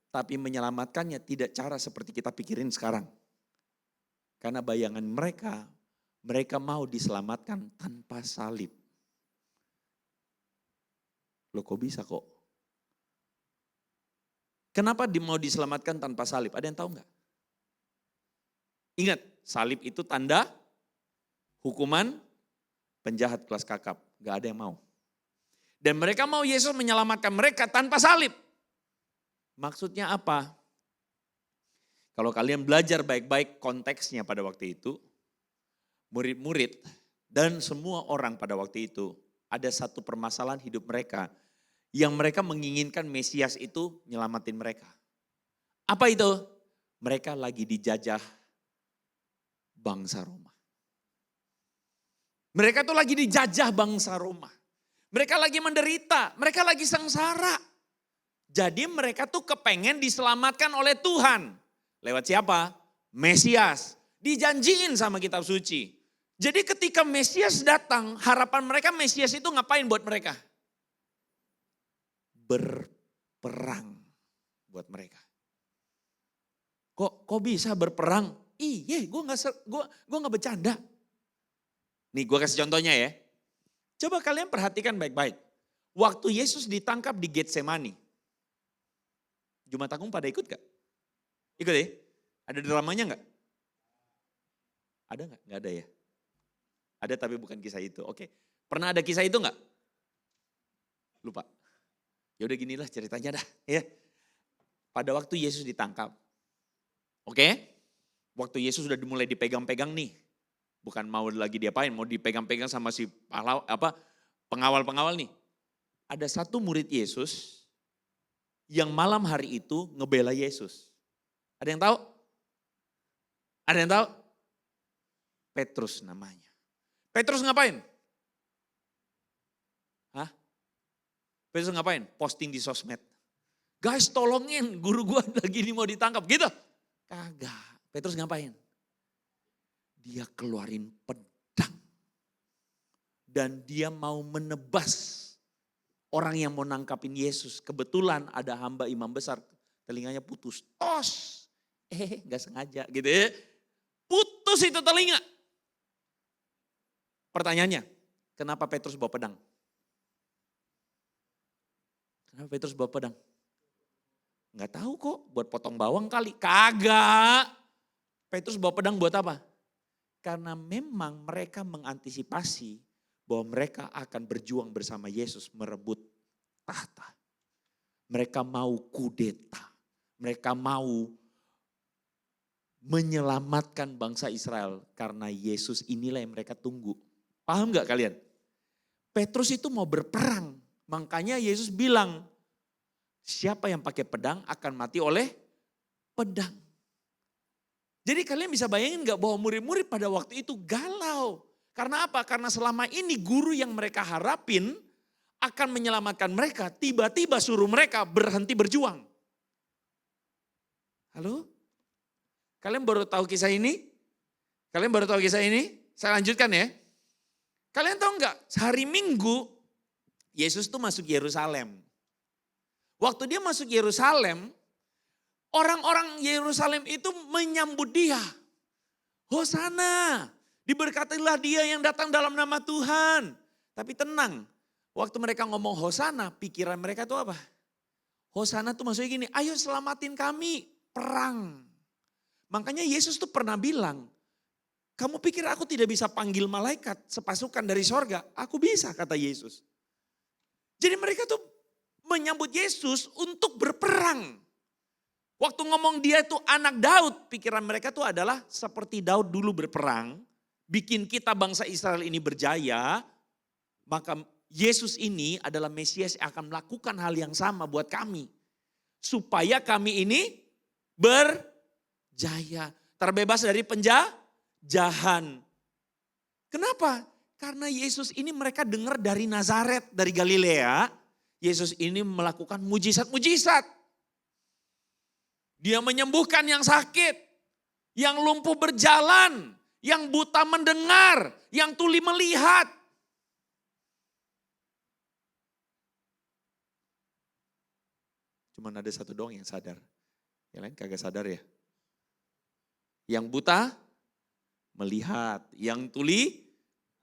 tapi menyelamatkannya tidak cara seperti kita pikirin sekarang. Karena bayangan mereka mau diselamatkan tanpa salib. Loh kok bisa kok? Kenapa mau diselamatkan tanpa salib? Ada yang tahu nggak? Ingat, salib itu tanda hukuman penjahat kelas kakap. Gak ada yang mau. Dan mereka mau Yesus menyelamatkan mereka tanpa salib. Maksudnya apa? Kalau kalian belajar baik-baik konteksnya pada waktu itu, murid-murid dan semua orang pada waktu itu, ada satu permasalahan hidup mereka yang mereka menginginkan Mesias itu nyelamatin mereka. Apa itu? Mereka lagi dijajah bangsa Roma. Mereka tuh lagi dijajah bangsa Roma. Mereka lagi menderita, mereka lagi sengsara. Jadi mereka tuh kepengen diselamatkan oleh Tuhan. Lewat siapa? Mesias. Dijanjiin sama kitab suci. Jadi ketika Mesias datang, harapan mereka Mesias itu ngapain buat mereka? Berperang buat mereka. Kok bisa berperang? Iya, gue nggak bercanda. Nih gue kasih contohnya ya. Coba kalian perhatikan baik-baik. Waktu Yesus ditangkap di Getsemani. Jumat Agung pada ikut gak? Ikut ya? Ada dramanya gak? Ada gak? Gak ada ya? Ada tapi bukan kisah itu. Oke. Pernah ada kisah itu gak? Lupa. Ya udah ginilah ceritanya dah. Ya. Pada waktu Yesus ditangkap. Oke. Waktu Yesus sudah mulai dipegang-pegang nih. Bukan mau lagi diapain, mau dipegang-pegang sama si pengawal-pengawal nih. Ada satu murid Yesus yang malam hari itu ngebela Yesus. Ada yang tahu? Ada yang tahu? Petrus namanya. Petrus ngapain? Hah? Petrus ngapain? Posting di sosmed. Guys tolongin, guru gua lagi ini mau ditangkap gitu. Kagak. Petrus ngapain? Dia keluarin pedang. Dan dia mau menebas orang yang mau nangkapin Yesus. Kebetulan ada hamba imam besar, telinganya putus. Tos. Gak sengaja gitu ya. Putus itu telinga. Pertanyaannya, kenapa Petrus bawa pedang? Kenapa Petrus bawa pedang? Gak tahu kok, buat potong bawang kali. Kagak. Petrus bawa pedang buat apa? Karena memang mereka mengantisipasi bahwa mereka akan berjuang bersama Yesus merebut tahta. Mereka mau kudeta. Mereka mau menyelamatkan bangsa Israel karena Yesus inilah yang mereka tunggu. Paham gak kalian? Petrus itu mau berperang. Makanya Yesus bilang, siapa yang pakai pedang akan mati oleh pedang. Jadi kalian bisa bayangin gak bahwa murid-murid pada waktu itu galau. Karena apa? Karena selama ini guru yang mereka harapin akan menyelamatkan mereka. Tiba-tiba suruh mereka berhenti berjuang. Halo? Kalian baru tahu kisah ini? Kalian baru tahu kisah ini? Saya lanjutkan ya. Kalian tahu gak? Hari Minggu Yesus tuh masuk Yerusalem. Waktu dia masuk Yerusalem, orang-orang Yerusalem itu menyambut dia. Hosana, diberkatilah dia yang datang dalam nama Tuhan. Tapi tenang, waktu mereka ngomong Hosana, pikiran mereka tuh apa? Hosana tuh maksudnya gini, ayo selamatin kami, perang. Makanya Yesus tuh pernah bilang, kamu pikir aku tidak bisa panggil malaikat sepasukan dari sorga? Aku bisa, kata Yesus. Jadi mereka tuh menyambut Yesus untuk berperang. Waktu ngomong dia itu anak Daud, pikiran mereka tuh adalah seperti Daud dulu berperang, bikin kita bangsa Israel ini berjaya, maka Yesus ini adalah Mesias yang akan melakukan hal yang sama buat kami. Supaya kami ini berjaya. Terbebas dari penjajahan. Kenapa? Karena Yesus ini mereka dengar dari Nazaret, dari Galilea. Yesus ini melakukan mujizat-mujizat. Dia menyembuhkan yang sakit, yang lumpuh berjalan, yang buta mendengar, yang tuli melihat. Cuman ada satu doang yang sadar. Yang lain kagak sadar ya. Yang buta melihat, yang tuli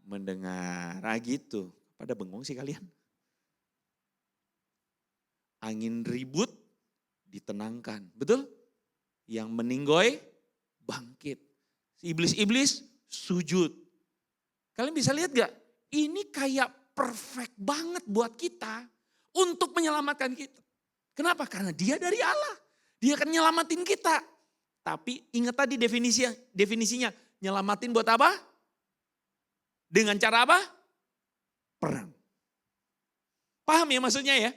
mendengar. Ah gitu. Pada bengong sih kalian. Angin ribut ditenangkan. Betul? Yang meninggoy bangkit. Iblis-iblis sujud. Kalian bisa lihat gak? Ini kayak perfect banget buat kita untuk menyelamatkan kita. Kenapa? Karena dia dari Allah. Dia akan nyelamatin kita. Tapi ingat tadi definisinya. Nyelamatin buat apa? Dengan cara apa? Perang. Paham ya maksudnya ya?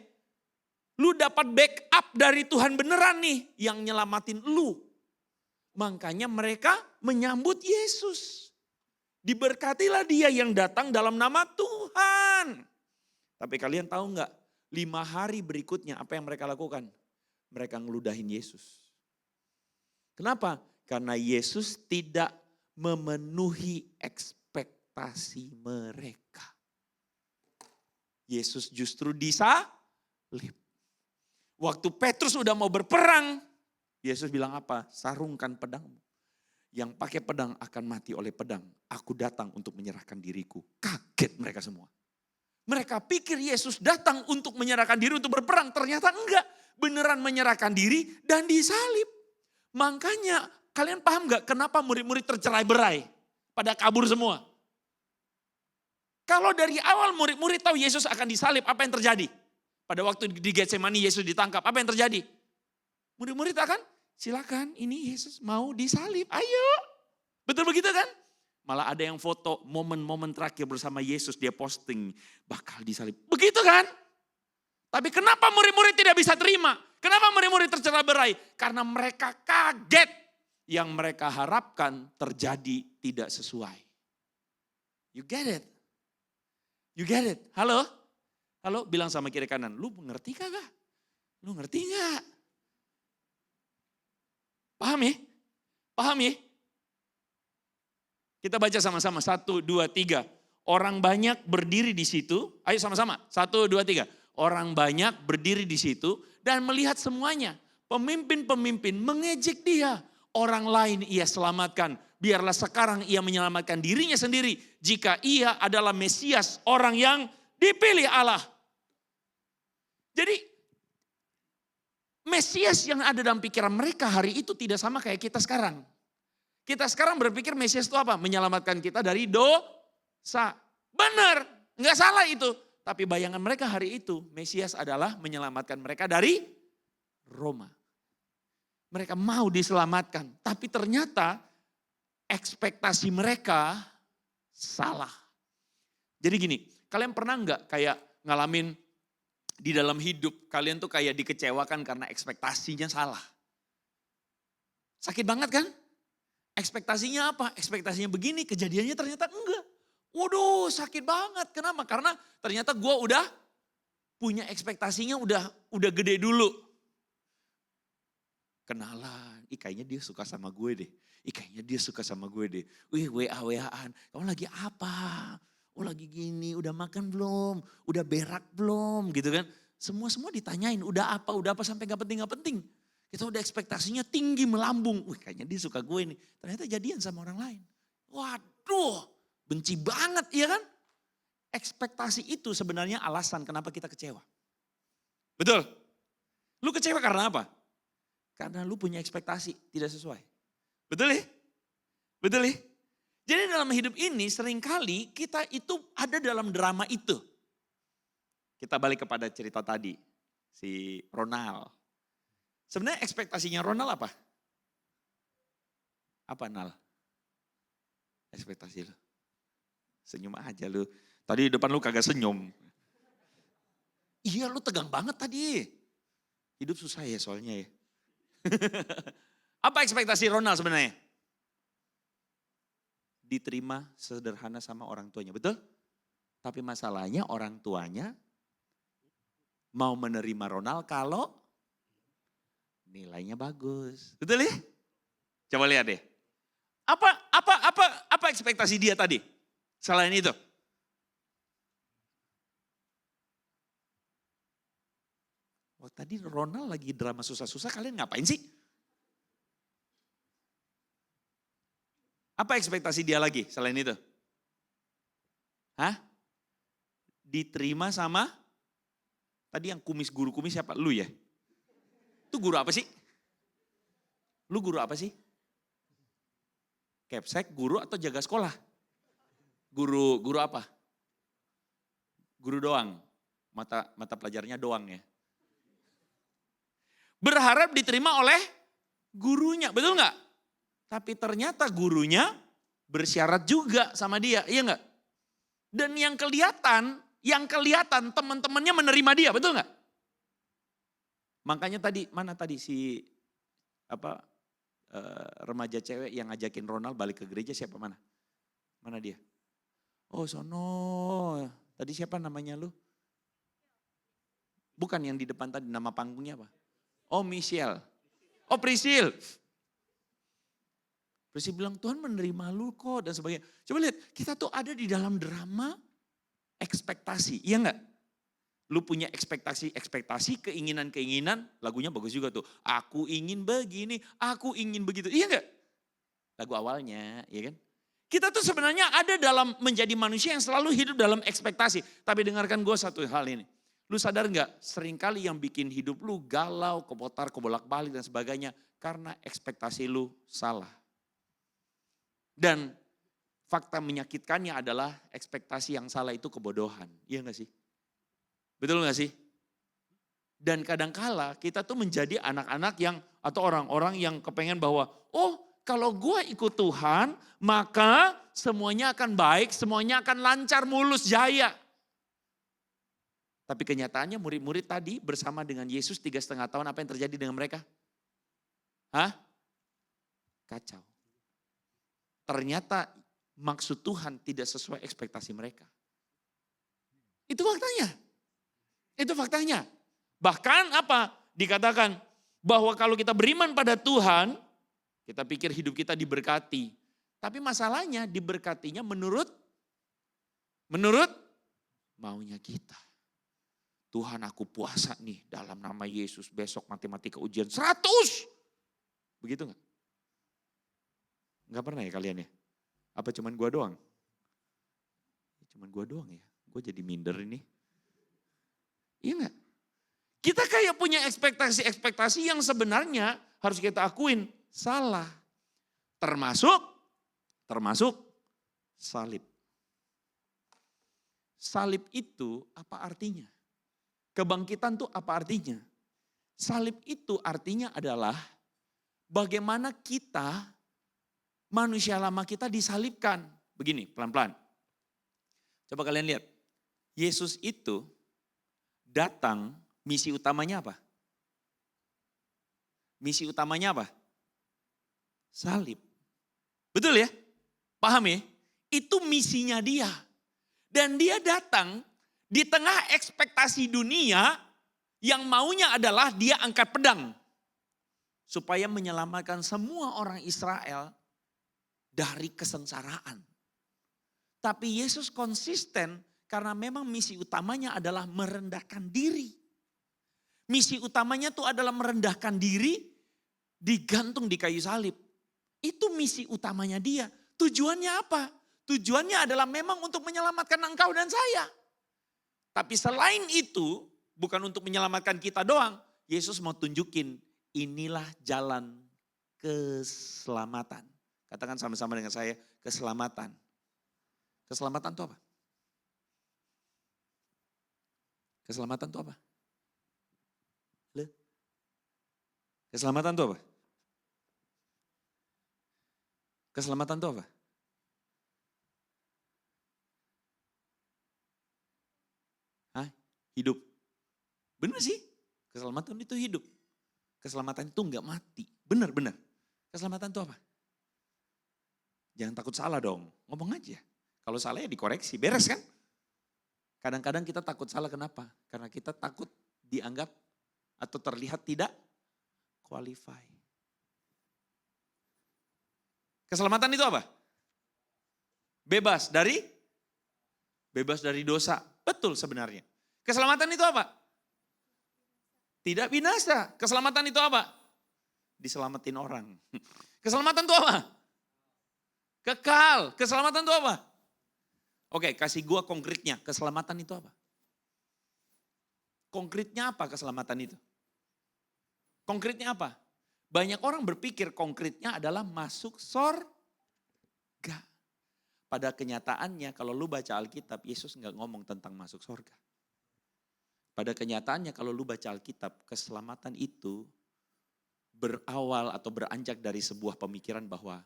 Lu dapat backup dari Tuhan beneran nih yang nyelamatin lu. Makanya mereka menyambut Yesus. Diberkatilah dia yang datang dalam nama Tuhan. Tapi kalian tahu nggak? 5 hari berikutnya apa yang mereka lakukan? Mereka ngeludahin Yesus. Kenapa? Karena Yesus tidak memenuhi ekspektasi mereka. Yesus justru disalib. Waktu Petrus udah mau berperang, Yesus bilang apa? Sarungkan pedangmu. Yang pakai pedang akan mati oleh pedang. Aku datang untuk menyerahkan diriku. Kaget mereka semua. Mereka pikir Yesus datang untuk menyerahkan diri untuk berperang. Ternyata enggak. Beneran menyerahkan diri dan disalib. Makanya kalian paham gak kenapa murid-murid tercerai-berai? Pada kabur semua. Kalau dari awal murid-murid tahu Yesus akan disalib, apa yang terjadi? Pada waktu di Getsemani Yesus ditangkap, apa yang terjadi? Murid-murid akan, silakan ini Yesus mau disalib, ayo. Betul begitu kan? Malah ada yang foto momen-momen terakhir bersama Yesus, dia posting bakal disalib. Begitu kan? Tapi kenapa murid-murid tidak bisa terima? Kenapa murid-murid tercerai-berai? Karena mereka kaget. Yang mereka harapkan terjadi tidak sesuai. You get it? You get it? Halo? Halo, bilang sama kiri kanan, lu ngerti kagak? Lu ngerti gak? Paham ya? Paham ya? Kita baca sama-sama, 1, 2, 3. Orang banyak berdiri di situ, ayo sama-sama, 1, 2, 3. Orang banyak berdiri di situ dan melihat semuanya. Pemimpin-pemimpin mengejek dia. Orang lain ia selamatkan. Biarlah sekarang ia menyelamatkan dirinya sendiri. Jika ia adalah Mesias, orang yang dipilih Allah. Jadi Mesias yang ada dalam pikiran mereka hari itu tidak sama kayak kita sekarang. Kita sekarang berpikir Mesias itu apa? Menyelamatkan kita dari dosa. Benar, nggak salah itu. Tapi bayangan mereka hari itu, Mesias adalah menyelamatkan mereka dari Roma. Mereka mau diselamatkan, tapi ternyata ekspektasi mereka salah. Jadi gini, kalian pernah nggak kayak ngalamin di dalam hidup kalian tuh kayak dikecewakan karena ekspektasinya salah? Sakit banget kan? Ekspektasinya apa? Ekspektasinya begini, kejadiannya ternyata enggak. Waduh sakit banget, kenapa? Karena ternyata gue udah punya ekspektasinya udah gede dulu. Kenalan, kayaknya dia suka sama gue deh. Kayaknya dia suka sama gue deh. Wih WA-WA-an, kamu lagi apa? Oh lagi gini, udah makan belum? Udah berak belum? Gitu kan. Semua ditanyain, udah apa sampai gak penting. Kita udah ekspektasinya tinggi melambung. Wih kayaknya dia suka gue nih. Ternyata jadian sama orang lain. Waduh. Benci banget ya kan? Ekspektasi itu sebenarnya alasan kenapa kita kecewa. Betul? Lu kecewa karena apa? Karena lu punya ekspektasi tidak sesuai. Betul ya? Betul ya? Jadi dalam hidup ini seringkali kita itu ada dalam drama itu. Kita balik kepada cerita tadi. Si Ronald. Sebenarnya ekspektasinya Ronald apa? Apa Nal? ekspektasi lu? Senyum aja lu. Tadi di depan lu kagak senyum. Iya lu tegang banget tadi. Hidup susah ya soalnya ya. Apa ekspektasi Ronald sebenarnya? Diterima sederhana sama orang tuanya, betul? Tapi masalahnya orang tuanya mau menerima Ronald kalau nilainya bagus. Betul ya? Coba lihat deh. Apa ekspektasi dia tadi? Selain itu. Oh, tadi Ronald lagi drama susah-susah, kalian ngapain sih? Apa ekspektasi dia lagi selain itu? Hah? Diterima sama, tadi yang guru kumis siapa? Lu ya? Itu guru apa sih? Lu guru apa sih? Kepsek, guru atau jaga sekolah? Guru apa? Guru doang. Mata pelajarnya doang ya. Berharap diterima oleh gurunya, betul nggak? Tapi ternyata gurunya bersyarat juga sama dia, iya nggak? Dan yang kelihatan teman-temannya menerima dia, betul nggak? Makanya tadi, mana tadi si remaja cewek yang ngajakin Ronald balik ke gereja, siapa mana? Mana dia? Oh sono, tadi siapa namanya lu? Bukan yang di depan tadi, nama panggungnya apa? Oh Michelle, oh Prisil. Prisil bilang Tuhan menerima lu kok dan sebagainya. Coba lihat, kita tuh ada di dalam drama ekspektasi, iya enggak? Lu punya ekspektasi, keinginan, lagunya bagus juga tuh. Aku ingin begini, aku ingin begitu, iya enggak? Lagu awalnya, iya kan? Kita tuh sebenarnya ada dalam menjadi manusia yang selalu hidup dalam ekspektasi. Tapi dengarkan gue satu hal ini. Lu sadar enggak, seringkali yang bikin hidup lu galau, kebolak-balik dan sebagainya. Karena ekspektasi lu salah. Dan fakta menyakitkannya adalah ekspektasi yang salah itu kebodohan. Iya enggak sih? Betul enggak sih? Dan kadangkala kita tuh menjadi anak-anak yang atau orang-orang yang kepengen bahwa kalau gue ikut Tuhan maka semuanya akan baik, semuanya akan lancar, mulus, jaya. Tapi kenyataannya murid-murid tadi bersama dengan Yesus 3,5 tahun apa yang terjadi dengan mereka? Kacau. Ternyata maksud Tuhan tidak sesuai ekspektasi mereka. Itu faktanya. Itu faktanya. Bahkan apa? Dikatakan bahwa kalau kita beriman pada Tuhan, kita pikir hidup kita diberkati. Tapi masalahnya diberkatinya menurut maunya kita. Tuhan aku puasa nih dalam nama Yesus, besok matematika ujian 100. Begitu enggak? Enggak pernah ya kalian ya? Apa cuman gua doang? Cuman gua doang ya? Gue jadi minder ini. Iya enggak? Kita kayak punya ekspektasi yang sebenarnya harus kita akuin salah. Termasuk salib. Salib itu apa artinya? Kebangkitan itu apa artinya? Salib itu artinya adalah bagaimana kita, manusia lama kita disalibkan. Begini, pelan-pelan. Coba kalian lihat. Yesus itu datang, misi utamanya apa? Misi utamanya apa? Salib. Betul ya? Paham ya? Itu misinya dia. Dan dia datang di tengah ekspektasi dunia yang maunya adalah dia angkat pedang. Supaya menyelamatkan semua orang Israel dari kesengsaraan. Tapi Yesus konsisten karena memang misi utamanya adalah merendahkan diri. Misi utamanya itu adalah merendahkan diri, digantung di kayu salib. Itu misi utamanya dia. Tujuannya apa? Tujuannya adalah memang untuk menyelamatkan engkau dan saya. Tapi selain itu, bukan untuk menyelamatkan kita doang. Yesus mau tunjukin, inilah jalan keselamatan. Katakan sama-sama dengan saya, keselamatan. Keselamatan itu apa? Keselamatan itu apa? Keselamatan itu apa? Keselamatan itu apa? hidup. Bener sih, keselamatan itu hidup. Keselamatan itu nggak mati. Bener. Keselamatan itu apa? Jangan takut salah dong, ngomong aja. Kalau salah ya dikoreksi, beres kan? Kadang-kadang kita takut salah, kenapa? Karena kita takut dianggap atau terlihat tidak qualify. Keselamatan itu apa? Bebas dari dosa. Betul sebenarnya. Keselamatan itu apa? Tidak binasa. Keselamatan itu apa? Diselamatin orang. Keselamatan itu apa? Kekal. Keselamatan itu apa? Oke, kasih gua konkretnya. Keselamatan itu apa? Konkretnya apa keselamatan itu? Konkretnya apa? Banyak orang berpikir konkretnya adalah masuk sorga. Pada kenyataannya kalau lu baca Alkitab, Yesus nggak ngomong tentang masuk sorga. Pada kenyataannya kalau lu baca Alkitab, keselamatan itu berawal atau beranjak dari sebuah pemikiran bahwa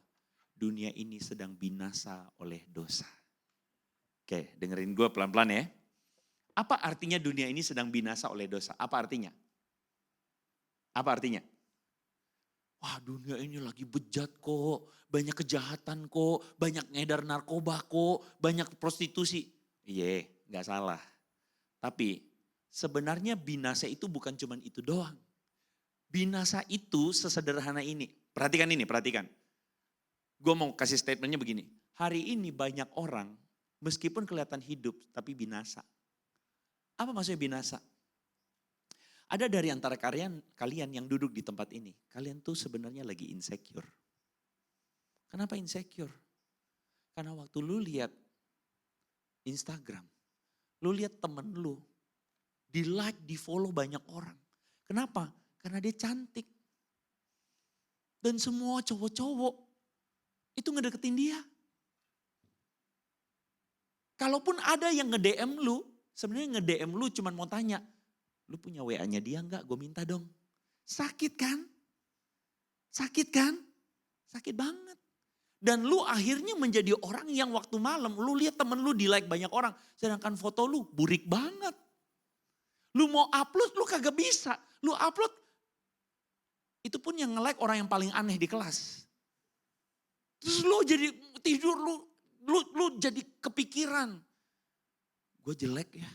dunia ini sedang binasa oleh dosa. Oke, dengerin gue pelan-pelan ya. Apa artinya dunia ini sedang binasa oleh dosa? Apa artinya? Apa artinya? Wah, dunia ini lagi bejat kok, banyak kejahatan kok, banyak ngedar narkoba kok, banyak prostitusi. Iya, gak salah. Tapi sebenarnya binasa itu bukan cuma itu doang. Binasa itu sesederhana ini. Perhatikan. Gue mau kasih statementnya begini. Hari ini banyak orang meskipun kelihatan hidup tapi binasa. Apa maksudnya binasa? Ada dari antara kalian yang duduk di tempat ini, kalian tuh sebenarnya lagi insecure. Kenapa insecure? Karena waktu lu lihat Instagram, lu lihat temen lu, di like, di follow banyak orang. Kenapa? Karena dia cantik. Dan semua cowok-cowok itu ngedeketin dia. Kalaupun ada yang nge-DM lu, sebenarnya nge-DM lu cuman mau tanya, lu punya WA-nya dia enggak? Gue minta dong. Sakit kan? Sakit kan? Sakit banget. Dan lu akhirnya menjadi orang yang waktu malam, lu lihat temen lu di like banyak orang. Sedangkan foto lu burik banget. Lu mau upload, lu kagak bisa. Lu upload, itu pun yang nge-like orang yang paling aneh di kelas. Terus lu jadi tidur, lu jadi kepikiran. Gue jelek ya.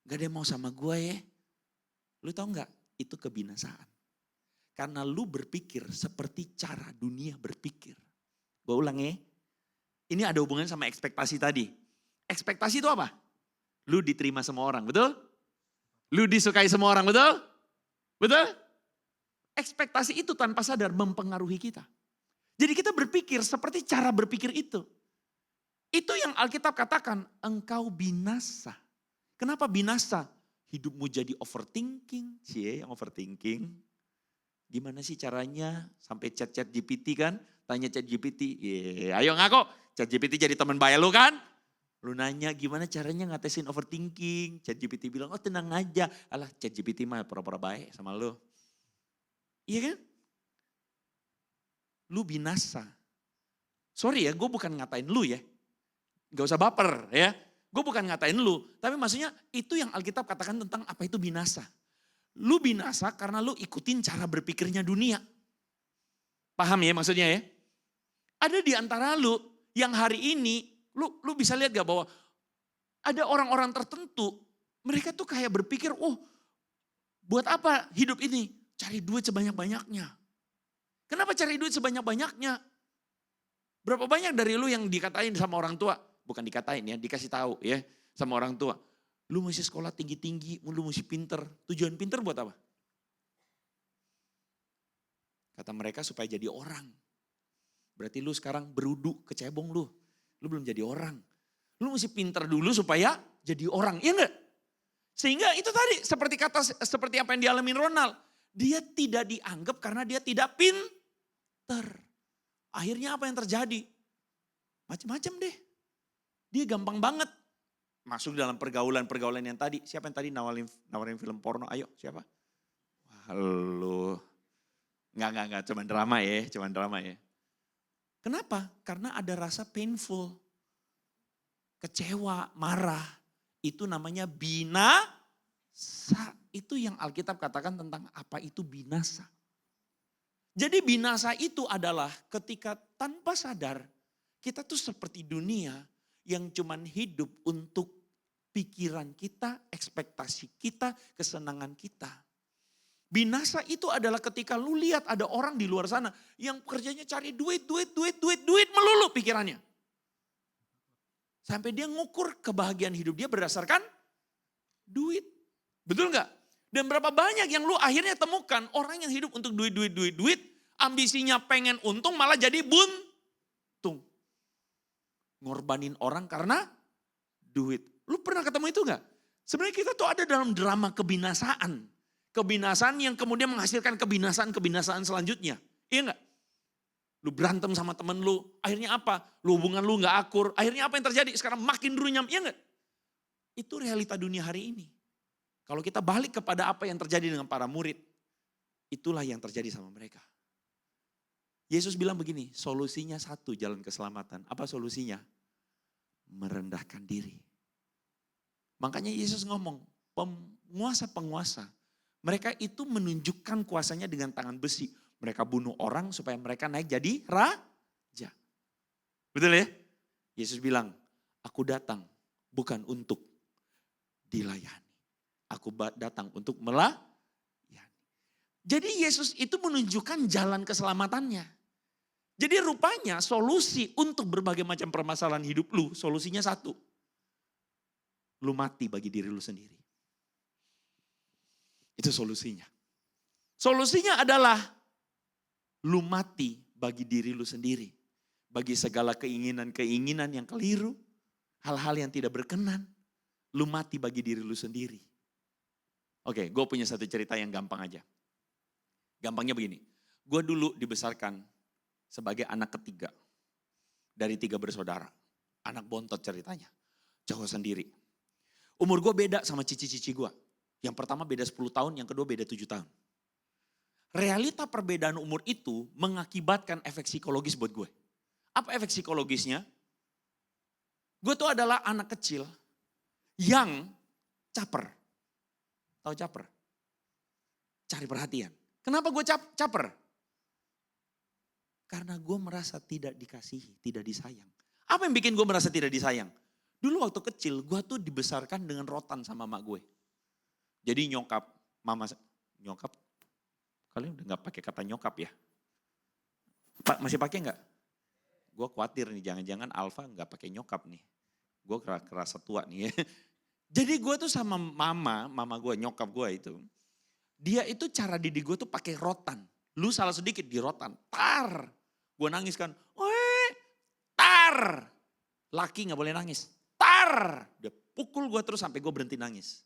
Gak ada yang mau sama gue ya. Lu tahu nggak? Itu kebinasaan. Karena lu berpikir seperti cara dunia berpikir. Gue ulang ya. Ini ada hubungan sama ekspektasi tadi. Ekspektasi itu apa? Lu diterima semua orang, betul? Lu disukai semua orang, betul? Betul? Ekspektasi itu tanpa sadar mempengaruhi kita. Jadi kita berpikir seperti cara berpikir itu. Itu yang Alkitab katakan, engkau binasa. Kenapa binasa? Hidupmu jadi overthinking, yang overthinking. Gimana sih caranya sampai chat GPT kan? Tanya chat GPT, ayo ngaku, chat GPT jadi teman baik lu kan? Lu nanya gimana caranya ngatasin overthinking, chat GPT bilang, oh tenang aja. Alah chat GPT mah pura-pura baik sama lu. Iya kan? Lu binasa. Sorry ya, gue bukan ngatain lu ya. Gak usah baper ya. Gue bukan ngatain lu, tapi maksudnya itu yang Alkitab katakan tentang apa itu binasa. Lu binasa karena lu ikutin cara berpikirnya dunia. Paham ya maksudnya ya? Ada di antara lu yang hari ini, lu bisa lihat gak bahwa ada orang-orang tertentu, mereka tuh kayak berpikir, oh buat apa hidup ini? Cari duit sebanyak-banyaknya. Kenapa cari duit sebanyak-banyaknya? Berapa banyak dari lu yang dikatain sama orang tua? Bukan dikatain ya, dikasih tahu ya sama orang tua. Lu mesti sekolah tinggi-tinggi, lu mesti pinter. Tujuan pinter buat apa? Kata mereka supaya jadi orang. Berarti lu sekarang berudu, kecebong lu. Lu belum jadi orang. Lu mesti pinter dulu supaya jadi orang, iya enggak? Sehingga itu tadi seperti apa yang dialami Ronald. Dia tidak dianggap karena dia tidak pinter. Akhirnya apa yang terjadi? Macam-macam deh. Dia gampang banget masuk dalam pergaulan yang tadi. Siapa yang tadi nawarin film porno? Ayo, siapa? Wah, lu. Enggak, cuman drama ya. Kenapa? Karena ada rasa painful. Kecewa, marah. Itu namanya binasa. Itu yang Alkitab katakan tentang apa itu binasa. Jadi binasa itu adalah ketika tanpa sadar kita tuh seperti dunia yang cuman hidup untuk pikiran kita, ekspektasi kita, kesenangan kita. Binasa itu adalah ketika lu lihat ada orang di luar sana yang kerjanya cari duit melulu pikirannya. Sampai dia ngukur kebahagiaan hidup dia berdasarkan duit. Betul nggak? Dan berapa banyak yang lu akhirnya temukan orang yang hidup untuk duit, ambisinya pengen untung malah jadi buntung. Ngorbanin orang karena duit. Lu pernah ketemu itu nggak? Sebenarnya kita tuh ada dalam drama kebinasaan. Kebinasaan yang kemudian menghasilkan kebinasaan selanjutnya. Iya nggak? Lu berantem sama temen lu, akhirnya apa? Lu hubungan lu nggak akur, akhirnya apa yang terjadi? Sekarang makin runyam, iya nggak? Itu realita dunia hari ini. Kalau kita balik kepada apa yang terjadi dengan para murid, itulah yang terjadi sama mereka. Yesus bilang begini, solusinya satu jalan keselamatan. Apa solusinya? Merendahkan diri. Makanya Yesus ngomong, penguasa-penguasa, mereka itu menunjukkan kuasanya dengan tangan besi. Mereka bunuh orang supaya mereka naik jadi raja. Betul ya? Yesus bilang, aku datang bukan untuk dilayani. Aku datang untuk melayani. Jadi Yesus itu menunjukkan jalan keselamatannya. Jadi rupanya solusi untuk berbagai macam permasalahan hidup lu, solusinya satu. Lu mati bagi diri lu sendiri. Itu solusinya. Solusinya adalah lu mati bagi diri lu sendiri. Bagi segala keinginan-keinginan yang keliru, hal-hal yang tidak berkenan, lu mati bagi diri lu sendiri. Oke, gue punya satu cerita yang gampang aja. Gampangnya begini, gue dulu dibesarkan sebagai anak ketiga dari 3 bersaudara. Anak bontot ceritanya, cowok sendiri. Umur gue beda sama cici-cici gue. Yang pertama beda 10 tahun, yang kedua beda 7 tahun. Realita perbedaan umur itu mengakibatkan efek psikologis buat gue. Apa efek psikologisnya? Gue tuh adalah anak kecil yang caper. Tahu caper? Cari perhatian. Kenapa gue caper? Karena gue merasa tidak dikasihi, tidak disayang. Apa yang bikin gue merasa tidak disayang? Dulu waktu kecil gue tuh dibesarkan dengan rotan sama mak gue. Jadi nyokap, nyokap, kalian udah gak pakai kata nyokap ya? Pak masih pakai gak? Gue khawatir nih, jangan-jangan Alfa gak pakai nyokap nih. Gue kerasa tua nih ya. Jadi gue tuh sama mama gue, nyokap gue itu. Dia itu cara didik gue tuh pakai rotan. Lu salah sedikit di rotan, tar. Gue nangis kan, tar. Laki gak boleh nangis, tar. Dia pukul gue terus sampai gue berhenti nangis.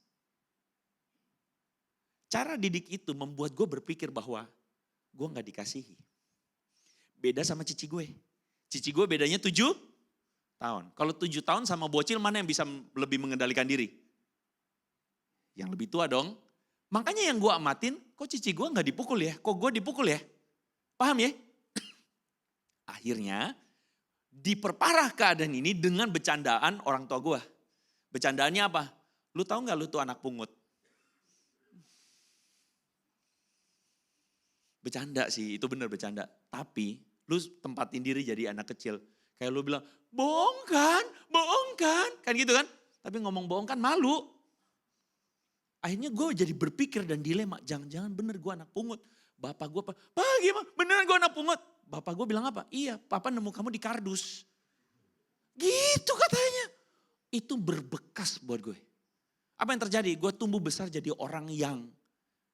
Cara didik itu membuat gue berpikir bahwa gue gak dikasihi. Beda sama cici gue. Cici gue bedanya 7 tahun. Kalau 7 tahun sama bocil mana yang bisa lebih mengendalikan diri? Yang lebih tua dong. Makanya yang gue amatin, kok cici gue gak dipukul ya? Kok gue dipukul ya? Paham ya? Akhirnya diperparah keadaan ini dengan bercandaan orang tua gue. Bercandaannya apa? Lu tahu gak lu tuh anak pungut? Bercanda sih, itu bener bercanda. Tapi lu tempatin diri jadi anak kecil. Kayak lu bilang, bohong kan, kan gitu kan. Tapi ngomong bohong kan malu. Akhirnya gue jadi berpikir dan dilema, jangan-jangan bener gue anak pungut. Bapak gue, Pak gimana beneran gue anak pungut? Bapak gue bilang apa? Iya, papa nemu kamu di kardus. Gitu katanya. Itu berbekas buat gue. Apa yang terjadi? Gue tumbuh besar jadi orang yang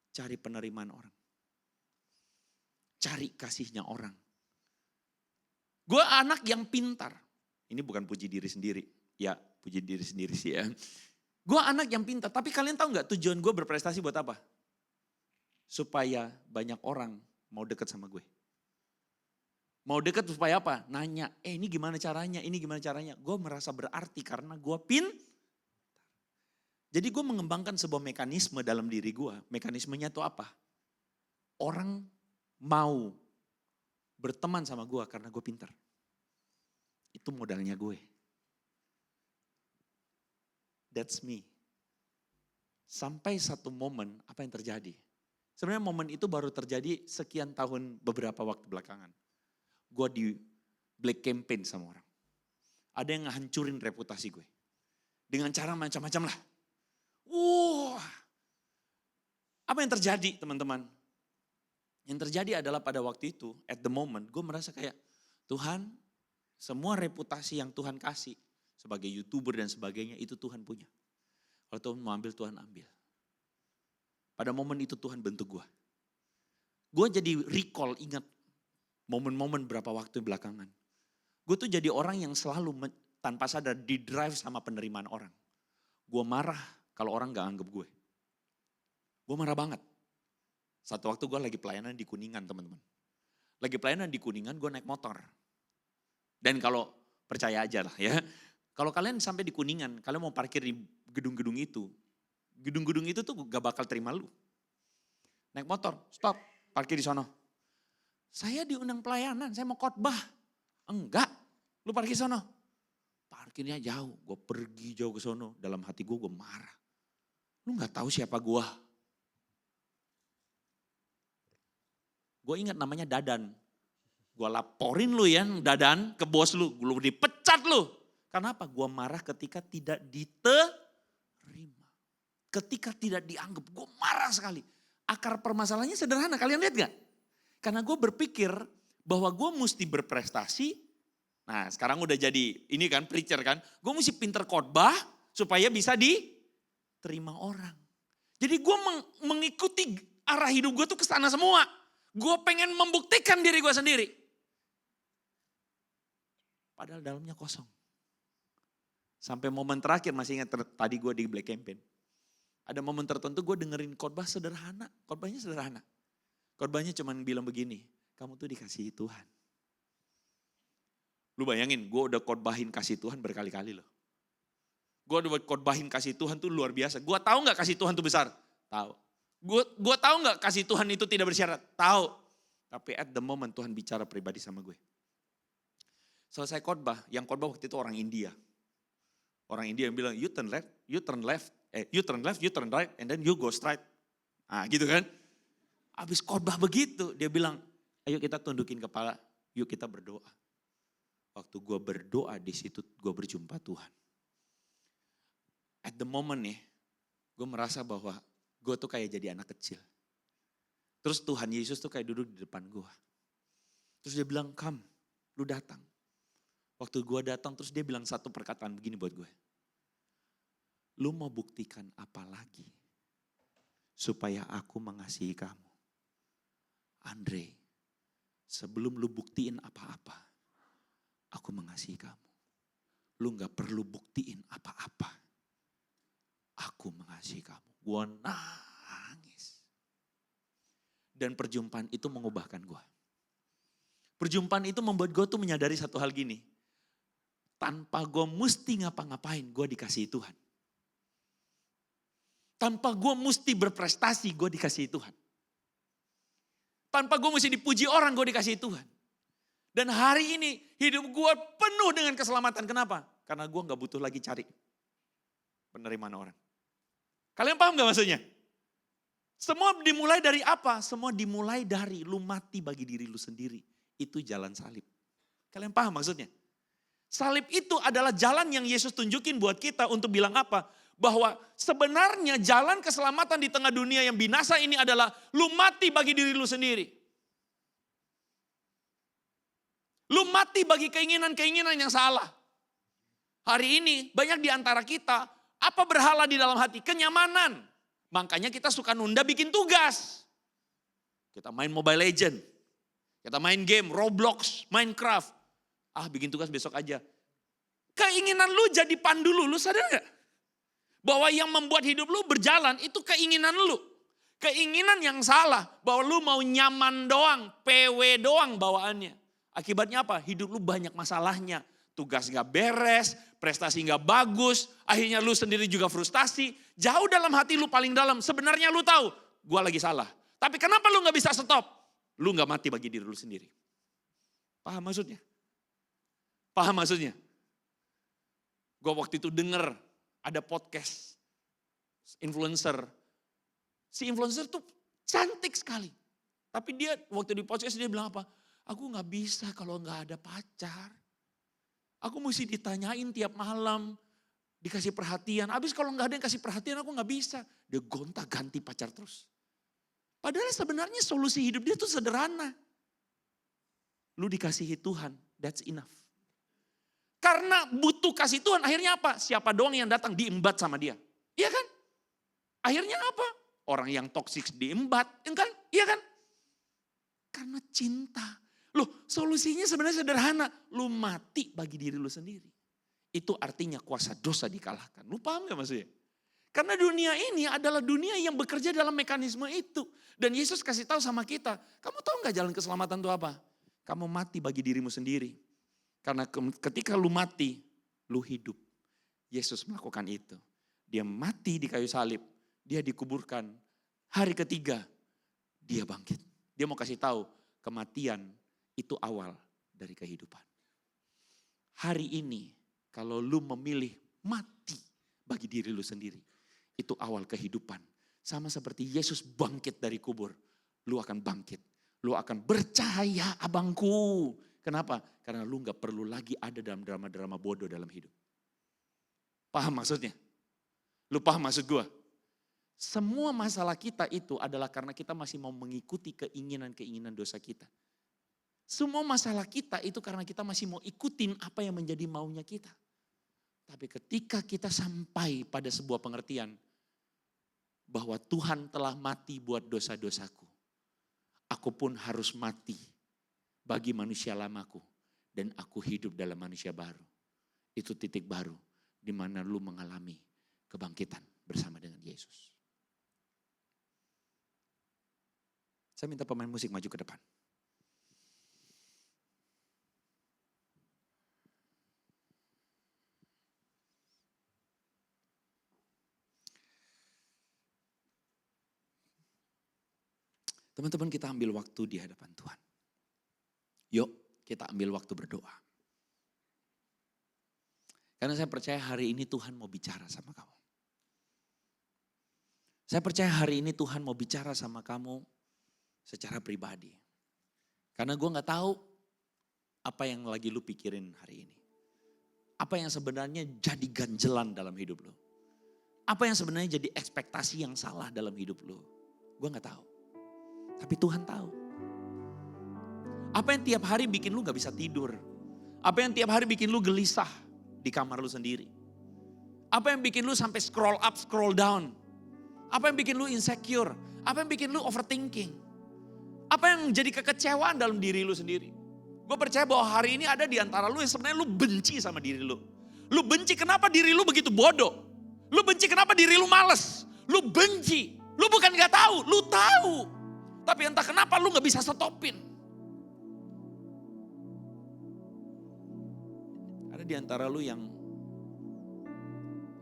cari penerimaan orang. Cari kasihnya orang. Gue anak yang pintar. Ini bukan puji diri sendiri. Ya puji diri sendiri sih ya. Gue anak yang pintar. Tapi kalian tahu gak tujuan gue berprestasi buat apa? Supaya banyak orang mau deket sama gue. Mau deket supaya apa? Nanya, ini gimana caranya, ini gimana caranya. Gue merasa berarti karena gue pintar. Jadi gue mengembangkan sebuah mekanisme dalam diri gue. Mekanismenya itu apa? Orang mau berteman sama gue karena gue pintar. Itu modalnya gue. That's me. Sampai satu momen, apa yang terjadi? Sebenarnya momen itu baru terjadi sekian tahun beberapa waktu belakangan. Gue di black campaign sama orang. Ada yang ngehancurin reputasi gue. Dengan cara macam-macam lah. Wah. Apa yang terjadi teman-teman? Yang terjadi adalah pada waktu itu, at the moment, gue merasa kayak, Tuhan, semua reputasi yang Tuhan kasih sebagai YouTuber dan sebagainya, itu Tuhan punya. Kalau Tuhan mau ambil, Tuhan ambil. Pada momen itu Tuhan bentuk gue. Gue jadi recall, ingat momen-momen berapa waktu belakangan. Gue tuh jadi orang yang selalu tanpa sadar di-drive sama penerimaan orang. Gue marah kalau orang gak anggap gue. Gue marah banget. Satu waktu gue lagi pelayanan di Kuningan teman-teman. Lagi pelayanan di Kuningan gue naik motor. Dan kalau percaya aja lah ya. Kalau kalian sampai di Kuningan, kalian mau parkir di gedung-gedung itu tuh gak bakal terima lu. Naik motor, stop, parkir di sono. Saya diundang pelayanan, saya mau khotbah. Enggak, lu parkir sono. Parkirnya jauh, gue pergi jauh ke sono. Dalam hati gue marah. Lu gak tahu siapa gue. Gue ingat namanya Dadan. Gue laporin lu ya Dadan ke bos lu. Lu dipecat lu. Kenapa? Gue marah ketika tidak diterima. Ketika tidak dianggap. Gue marah sekali. Akar permasalahannya sederhana. Kalian lihat gak? Karena gue berpikir bahwa gue mesti berprestasi. Nah sekarang udah jadi ini kan preacher kan. Gue mesti pinter khotbah supaya bisa diterima orang. Jadi gue mengikuti arah hidup gue tuh ke sana semua. Gue pengen membuktikan diri gue sendiri. Padahal dalamnya kosong. Sampai momen terakhir masih ingat tadi gue di Black Campaign. Ada momen tertentu gue dengerin khotbah sederhana. Khotbahnya sederhana. Khotbahnya cuma bilang begini. Kamu tuh dikasihi Tuhan. Lu bayangin gue udah khotbahin kasih Tuhan berkali-kali loh. Gue udah khotbahin kasih Tuhan tuh luar biasa. Gue tahu gak kasih Tuhan tuh besar? Tahu. Gue tahu gak kasih Tuhan itu tidak bersyarat? Tahu. Tapi at the moment Tuhan bicara pribadi sama gue. Selesai khotbah, yang khotbah waktu itu orang India. Orang India yang bilang, you turn left, you turn right, and then you go straight. Nah gitu kan. Habis khotbah begitu, dia bilang, ayo kita tundukin kepala, yuk kita berdoa. Waktu gue berdoa di situ, gue berjumpa Tuhan. At the moment nih, gue merasa bahwa gue tuh kayak jadi anak kecil. Terus Tuhan Yesus tuh kayak duduk di depan gue. Terus dia bilang, come, lu datang. Waktu gue datang terus dia bilang satu perkataan begini buat gue. Lu mau buktikan apa lagi supaya aku mengasihi kamu? Andre, sebelum lu buktiin apa-apa, aku mengasihi kamu. Lu gak perlu buktiin apa-apa. Aku mengasihi kamu. Gue nangis. Dan perjumpaan itu mengubahkan gue. Perjumpaan itu membuat gue tuh menyadari satu hal gini. Tanpa gue mesti ngapa-ngapain, gue dikasihi Tuhan. Tanpa gue mesti berprestasi, gue dikasihi Tuhan. Tanpa gue mesti dipuji orang, gue dikasihi Tuhan. Dan hari ini hidup gue penuh dengan keselamatan. Kenapa? Karena gue gak butuh lagi cari penerimaan orang. Kalian paham gak maksudnya? Semua dimulai dari apa? Semua dimulai dari lu mati bagi diri lu sendiri. Itu jalan salib. Kalian paham maksudnya? Salib itu adalah jalan yang Yesus tunjukin buat kita untuk bilang apa? Bahwa sebenarnya jalan keselamatan di tengah dunia yang binasa ini adalah lu mati bagi diri lu sendiri. Lu mati bagi keinginan-keinginan yang salah. Hari ini banyak di antara kita, apa berhala di dalam hati? Kenyamanan. Makanya kita suka nunda bikin tugas. Kita main Mobile Legend. Kita main game, Roblox, Minecraft. Bikin tugas besok aja. Keinginan lu jadi pandu lu sadar gak? Bahwa yang membuat hidup lu berjalan itu keinginan lu. Keinginan yang salah, bahwa lu mau nyaman doang, PW doang bawaannya. Akibatnya apa? Hidup lu banyak masalahnya. Tugas gak beres, prestasi gak bagus, akhirnya lu sendiri juga frustasi. Jauh dalam hati lu paling dalam, sebenarnya lu tahu, gua lagi salah. Tapi kenapa lu gak bisa stop? Lu gak mati bagi diri lu sendiri. Paham maksudnya? Paham maksudnya? Gue waktu itu denger ada podcast. influencer. Si influencer tuh cantik sekali. Tapi dia waktu di podcast dia bilang apa? Aku gak bisa kalau gak ada pacar. Aku mesti ditanyain tiap malam. Dikasih perhatian. Habis kalau gak ada yang kasih perhatian aku gak bisa. Dia gonta ganti pacar terus. Padahal sebenarnya solusi hidup dia tuh sederhana. Lu dikasihi Tuhan, that's enough. Karena butuh kasih Tuhan, akhirnya apa? Siapa doang yang datang diembat sama dia. Iya kan? Akhirnya apa? Orang yang toksik diembat, kan? Iya kan? Karena cinta. Loh, solusinya sebenarnya sederhana. Lu mati bagi diri lu sendiri. Itu artinya kuasa dosa dikalahkan. Lu paham gak maksudnya? Karena dunia ini adalah dunia yang bekerja dalam mekanisme itu. Dan Yesus kasih tahu sama kita, kamu tahu gak jalan keselamatan itu apa? Kamu mati bagi dirimu sendiri. Karena ketika lu mati, lu hidup. Yesus melakukan itu. Dia mati di kayu salib. Dia dikuburkan. Hari ketiga, dia bangkit. Dia mau kasih tahu, kematian itu awal dari kehidupan. Hari ini, kalau lu memilih mati bagi diri lu sendiri, itu awal kehidupan. Sama seperti Yesus bangkit dari kubur, lu akan bangkit. Lu akan bercahaya abangku. Kenapa? Karena lu gak perlu lagi ada dalam drama-drama bodoh dalam hidup. Paham maksudnya? Lu paham maksud gua? Semua masalah kita itu adalah karena kita masih mau mengikuti keinginan-keinginan dosa kita. Semua masalah kita itu karena kita masih mau ikutin apa yang menjadi maunya kita. Tapi ketika kita sampai pada sebuah pengertian bahwa Tuhan telah mati buat dosa-dosaku. Aku pun harus mati bagi manusia lamaku. Dan aku hidup dalam manusia baru. Itu titik baru di mana lu mengalami kebangkitan bersama dengan Yesus. Saya minta pemain musik maju ke depan. Teman-teman, kita ambil waktu di hadapan Tuhan. Yuk kita ambil waktu berdoa. Karena saya percaya hari ini Tuhan mau bicara sama kamu. Saya percaya hari ini Tuhan mau bicara sama kamu secara pribadi. Karena gue gak tahu apa yang lagi lu pikirin hari ini. Apa yang sebenarnya jadi ganjelan dalam hidup lu. Apa yang sebenarnya jadi ekspektasi yang salah dalam hidup lu. Gue gak tahu. Tapi Tuhan tahu. Apa yang tiap hari bikin lu gak bisa tidur. Apa yang tiap hari bikin lu gelisah di kamar lu sendiri. Apa yang bikin lu sampai scroll up, scroll down. Apa yang bikin lu insecure. Apa yang bikin lu overthinking. Apa yang jadi kekecewaan dalam diri lu sendiri. Gue percaya bahwa hari ini ada di antara lu yang sebenarnya lu benci sama diri lu. Lu benci kenapa diri lu begitu bodoh. Lu benci kenapa diri lu males. Lu benci. Lu bukan gak tahu, lu tahu. Tapi entah kenapa lu gak bisa stopin. Ada di antara lu yang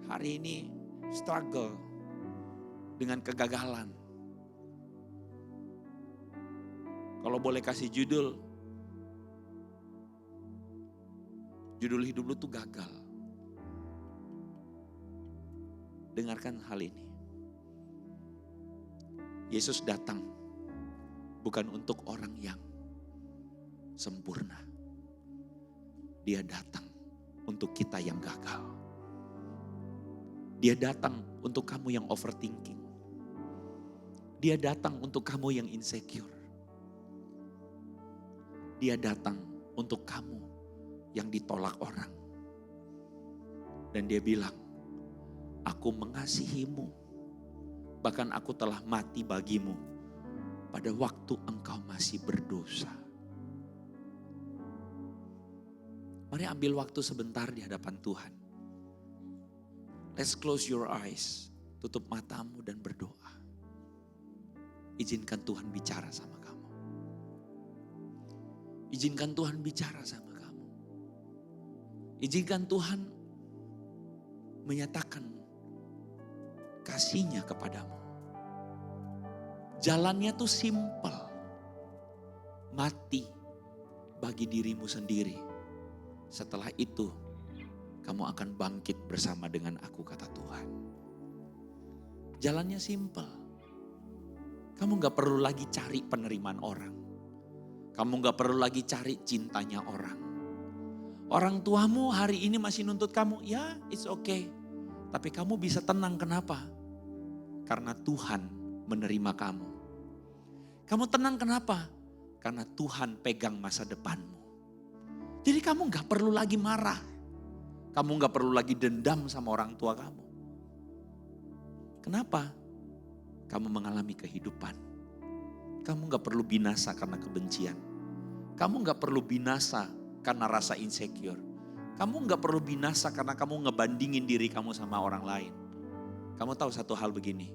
hari ini struggle dengan kegagalan. Kalau boleh kasih judul hidup lu tuh gagal. Dengarkan hal ini. Yesus datang bukan untuk orang yang sempurna. Dia datang untuk kita yang gagal. Dia datang untuk kamu yang overthinking. Dia datang untuk kamu yang insecure. Dia datang untuk kamu yang ditolak orang. Dan dia bilang, aku mengasihimu. Bahkan aku telah mati bagimu pada waktu engkau masih berdosa. Mari ambil waktu sebentar di hadapan Tuhan. Let's close your eyes. Tutup matamu dan berdoa. Izinkan Tuhan bicara sama kamu. Izinkan Tuhan bicara sama kamu. Izinkan Tuhan menyatakan kasih-Nya kepadamu. Jalannya tuh simple. Mati bagi dirimu sendiri. Setelah itu kamu akan bangkit bersama dengan aku, kata Tuhan. Jalannya simple. Kamu gak perlu lagi cari penerimaan orang. Kamu gak perlu lagi cari cintanya orang. Orang tuamu hari ini masih nuntut kamu, ya it's okay. Tapi kamu bisa tenang, kenapa? Karena Tuhan menerima kamu. Kamu tenang kenapa? Karena Tuhan pegang masa depanmu. Jadi kamu gak perlu lagi marah. Kamu gak perlu lagi dendam sama orang tua kamu. Kenapa? Kamu mengalami kehidupan. Kamu gak perlu binasa karena kebencian. Kamu gak perlu binasa karena rasa insecure. Kamu gak perlu binasa karena kamu ngebandingin diri kamu sama orang lain. Kamu tahu satu hal begini,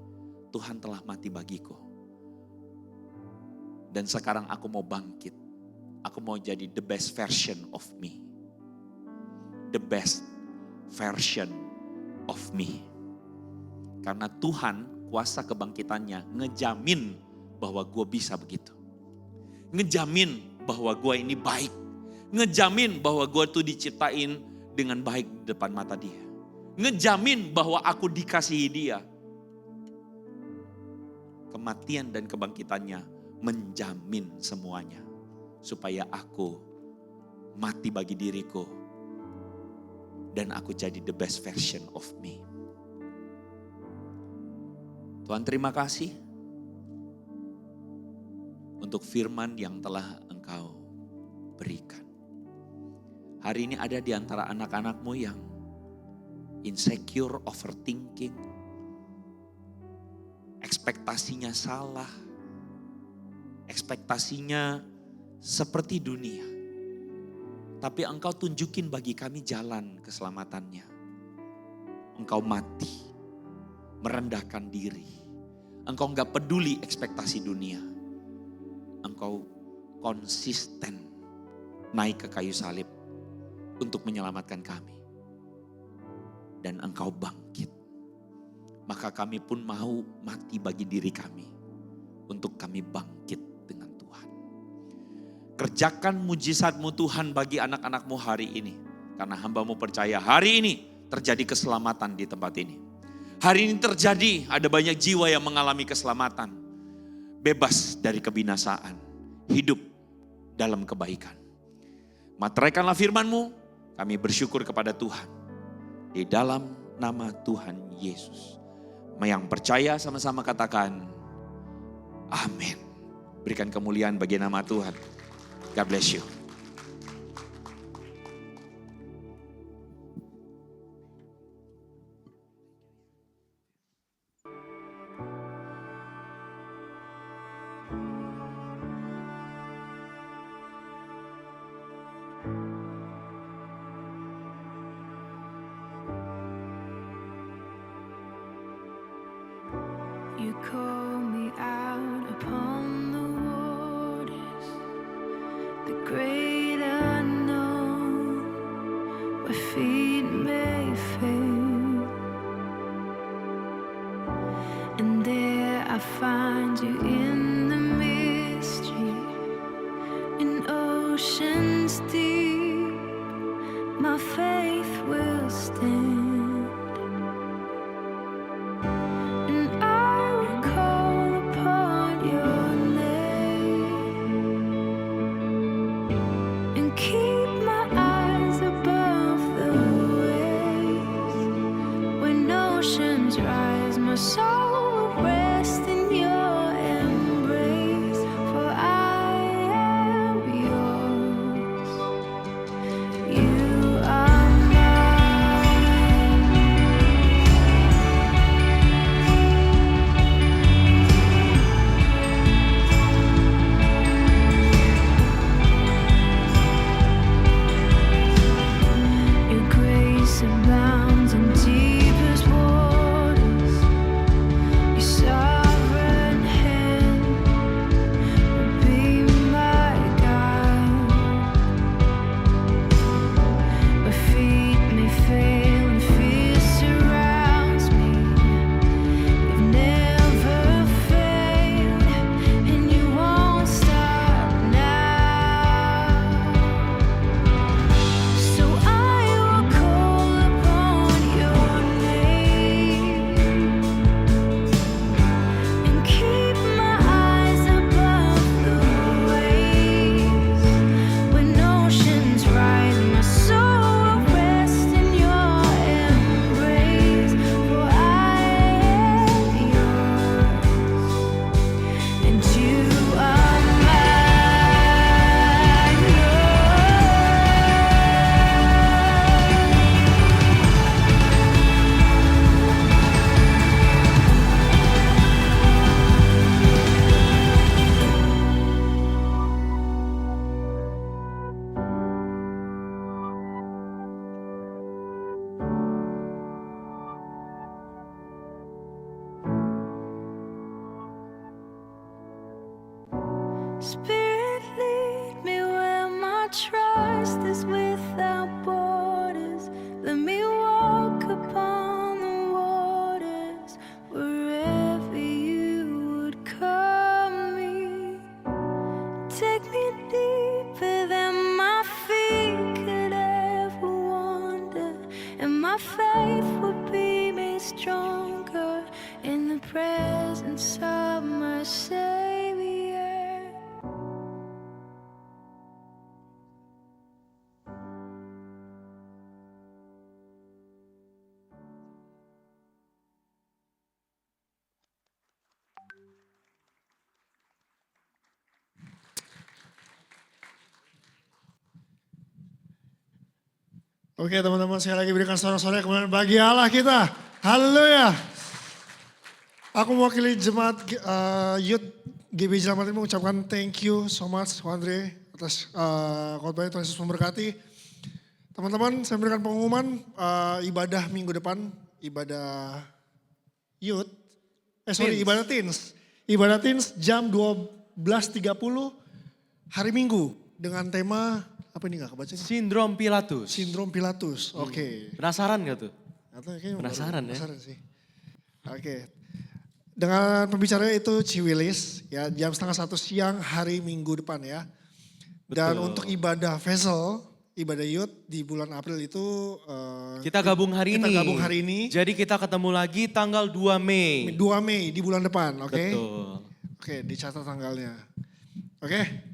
Tuhan telah mati bagiku. Dan sekarang aku mau bangkit. Aku mau jadi the best version of me. The best version of me. Karena Tuhan kuasa kebangkitannya ngejamin bahwa gue bisa begitu. Ngejamin bahwa gue ini baik. Ngejamin bahwa gue tuh diciptain dengan baik di depan mata dia. Ngejamin bahwa aku dikasihi dia. Kematian dan kebangkitannya menjamin semuanya. Supaya aku mati bagi diriku. Dan aku jadi the best version of me. Tuhan terima kasih untuk firman yang telah Engkau berikan. Hari ini ada di antara anak-anakmu yang insecure, overthinking, ekspektasinya salah, ekspektasinya seperti dunia. Tapi Engkau tunjukin bagi kami jalan keselamatannya. Engkau mati, merendahkan diri. Engkau gak peduli ekspektasi dunia. Engkau konsisten naik ke kayu salib untuk menyelamatkan kami. Dan Engkau bangkit. Maka kami pun mau mati bagi diri kami. Untuk kami bangkit dengan Tuhan. Kerjakan mujizat-Mu Tuhan bagi anak-anak-Mu hari ini. Karena hamba-Mu percaya hari ini terjadi keselamatan di tempat ini. Hari ini terjadi ada banyak jiwa yang mengalami keselamatan. Bebas dari kebinasaan. Hidup dalam kebaikan. Materaikanlah firman-Mu. Kami bersyukur kepada Tuhan. Di dalam nama Tuhan Yesus. Yang percaya sama-sama katakan. Amin. Berikan kemuliaan bagi nama Tuhan. God bless you. You call me out upon the waters, the great unknown, where feet may fail. And there I find you in the mystery, in oceans deep, my faith will stand. Soul will rest in your embrace, for I am yours. You are mine. Your grace abounds in deepest waters. Spirit, lead me where my trust is without borders. Let me walk upon the waters wherever you would call me. Take me deeper than my feet could ever wander, and my faith will be made stronger in the presence of my Savior. Oke teman-teman, saya lagi berikan sorak-sorai kemudian bagi Allah kita. Haleluya. Aku mewakili jemaat Youth GBI Jelamat ini mengucapkan thank you so much Andre atas khotbahnya. Tuhan Yesus memberkati. Teman-teman, saya berikan pengumuman ibadah minggu depan, ibadah Youth, ibadah Teens. Ibadah Teens jam 12.30 hari Minggu dengan tema apa ini gak kebaca? Sindrom Pilatus. Sindrom Pilatus, oke. Penasaran gak tuh? Penasaran ya? Penasaran sih. Oke. Dengan pembicaranya itu Ciwilis, ya jam 12:30 siang hari Minggu depan ya. Dan Betul. untuk ibadah Vessel, ibadah Youth di bulan April itu Kita gabung hari ini. Jadi kita ketemu lagi tanggal 2 Mei. 2 Mei di bulan depan, oke? Betul. Oke, dicatat tanggalnya. Oke.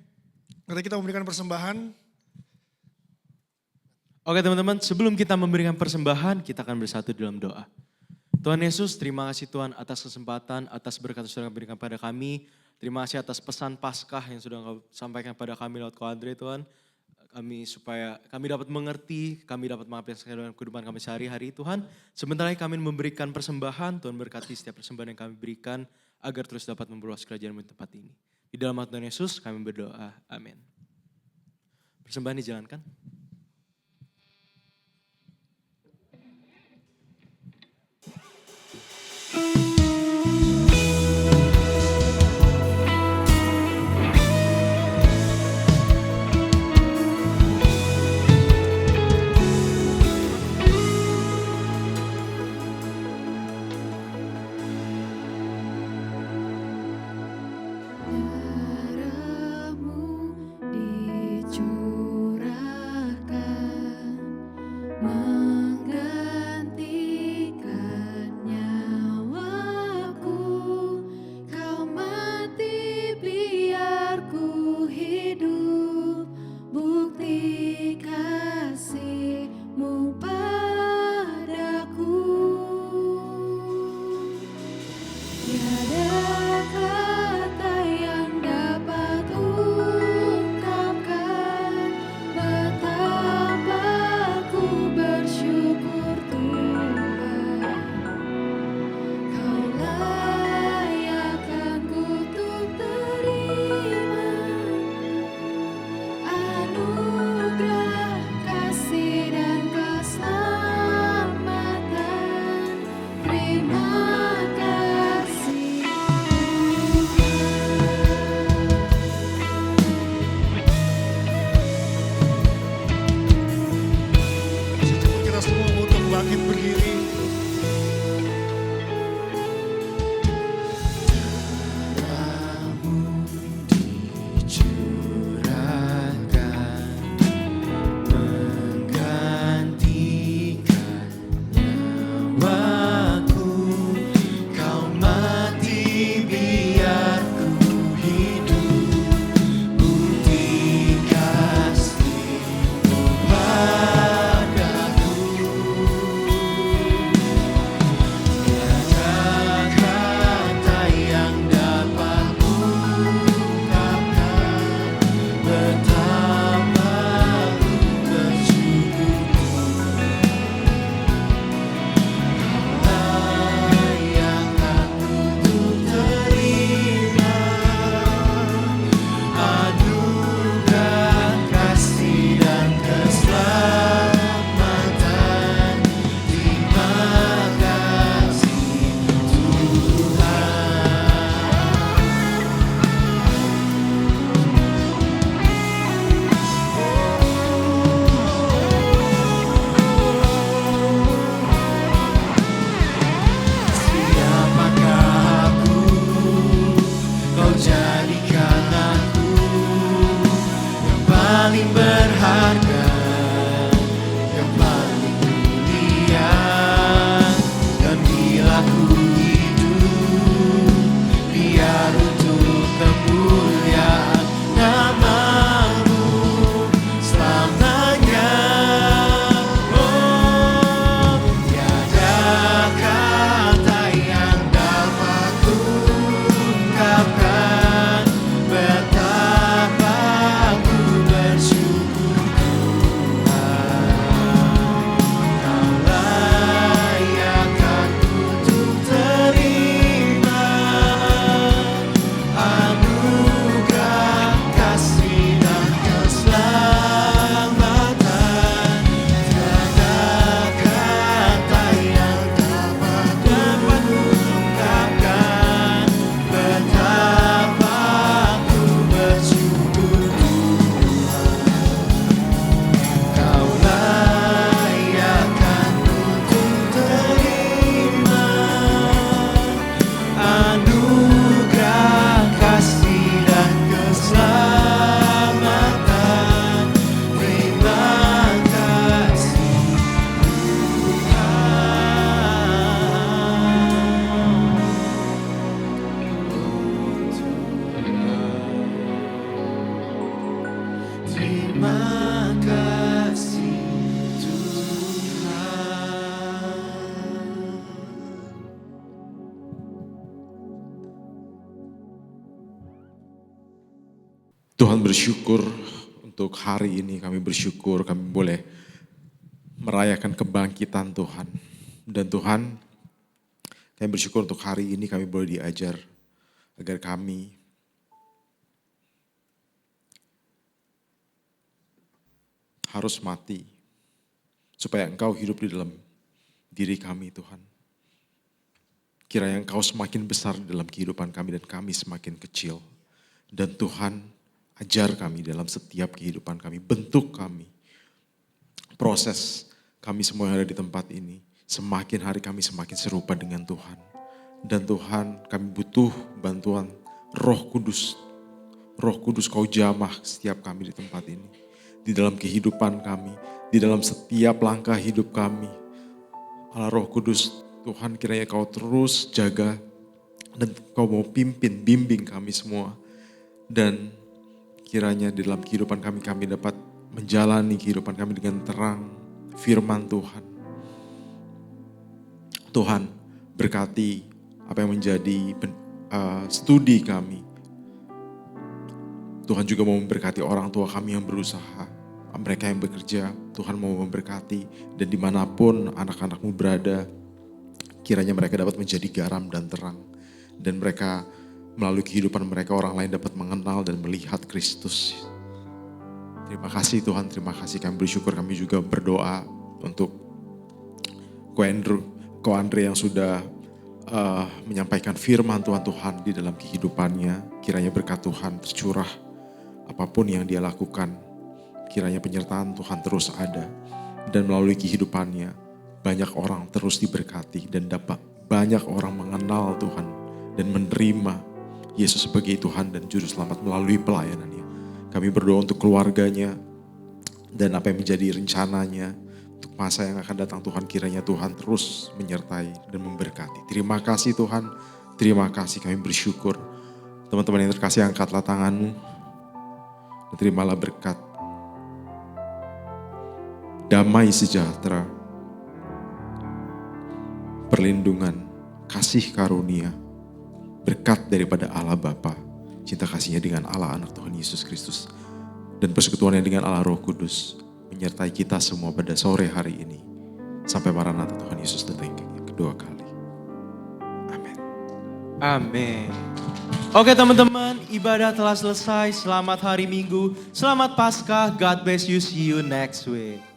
Nanti kita memberikan persembahan. Oke teman-teman, sebelum kita memberikan persembahan, kita akan bersatu dalam doa. Tuhan Yesus, terima kasih Tuhan atas kesempatan, atas berkat yang sudah berikan pada kami. Terima kasih atas pesan Paskah yang sudah Engkau sampaikan pada kami lewat Ko Andre Tuhan. Supaya kami dapat mengerti, kami dapat mengaplikasikan dalam kehidupan kami sehari-hari Tuhan. Sementara kami memberikan persembahan, Tuhan berkati setiap persembahan yang kami berikan agar terus dapat memperluas kerajaan di tempat ini. Di dalam nama Tuhan Yesus kami berdoa, amin. Persembahan dijalankan. Darahmu dicurahkan Tuhan bersyukur untuk hari ini, kami bersyukur kami boleh merayakan kebangkitan Tuhan. Dan Tuhan, kami bersyukur untuk hari ini kami boleh diajar agar kami harus mati supaya Engkau hidup di dalam diri kami Tuhan. Kiranya Engkau semakin besar dalam kehidupan kami dan kami semakin kecil. Dan Tuhan ajar kami dalam setiap kehidupan kami, bentuk kami, proses kami semua yang ada di tempat ini. Semakin hari kami semakin serupa dengan Tuhan. Dan Tuhan, kami butuh bantuan Roh Kudus. Roh Kudus Kau jamah setiap kami di tempat ini. Di dalam kehidupan kami, di dalam setiap langkah hidup kami. Allah Roh Kudus, Tuhan kiranya Kau terus jaga dan Kau mau pimpin, bimbing kami semua. Dan kiranya di dalam kehidupan kami, kami dapat menjalani kehidupan kami dengan terang firman Tuhan. Tuhan berkati apa yang menjadi studi kami. Tuhan juga mau memberkati orang tua kami yang berusaha, mereka yang bekerja, Tuhan mau memberkati. Dan dimanapun anak-anakmu berada, kiranya mereka dapat menjadi garam dan terang. Dan mereka melalui kehidupan mereka orang lain dapat mengenal dan melihat Kristus. Terima kasih Tuhan, terima kasih. Kami bersyukur, kami juga berdoa untuk Ko Andre yang sudah menyampaikan firman Tuhan di dalam kehidupannya. Kiranya berkat Tuhan tercurah apapun yang dia lakukan. Kiranya penyertaan Tuhan terus ada. Dan melalui kehidupannya banyak orang terus diberkati dan dapat banyak orang mengenal Tuhan dan menerima Yesus sebagai Tuhan dan Juru Selamat melalui pelayanannya. Kami berdoa untuk keluarganya dan apa yang menjadi rencananya untuk masa yang akan datang. Tuhan, kiranya Tuhan terus menyertai dan memberkati. Terima kasih Tuhan, terima kasih, kami bersyukur. Teman-teman yang terkasih, angkatlah tanganmu dan terimalah berkat. Damai sejahtera, perlindungan, kasih karunia, berkat daripada Allah Bapa, cinta kasihnya dengan Allah Anak Tuhan Yesus Kristus, dan persekutuannya dengan Allah Roh Kudus menyertai kita semua pada sore hari ini. Sampai Maranatha Tuhan Yesus datang yang kedua kali. Amin. Amin. Oke teman-teman, ibadah telah selesai. Selamat hari Minggu, selamat Paskah. God bless you, see you next week.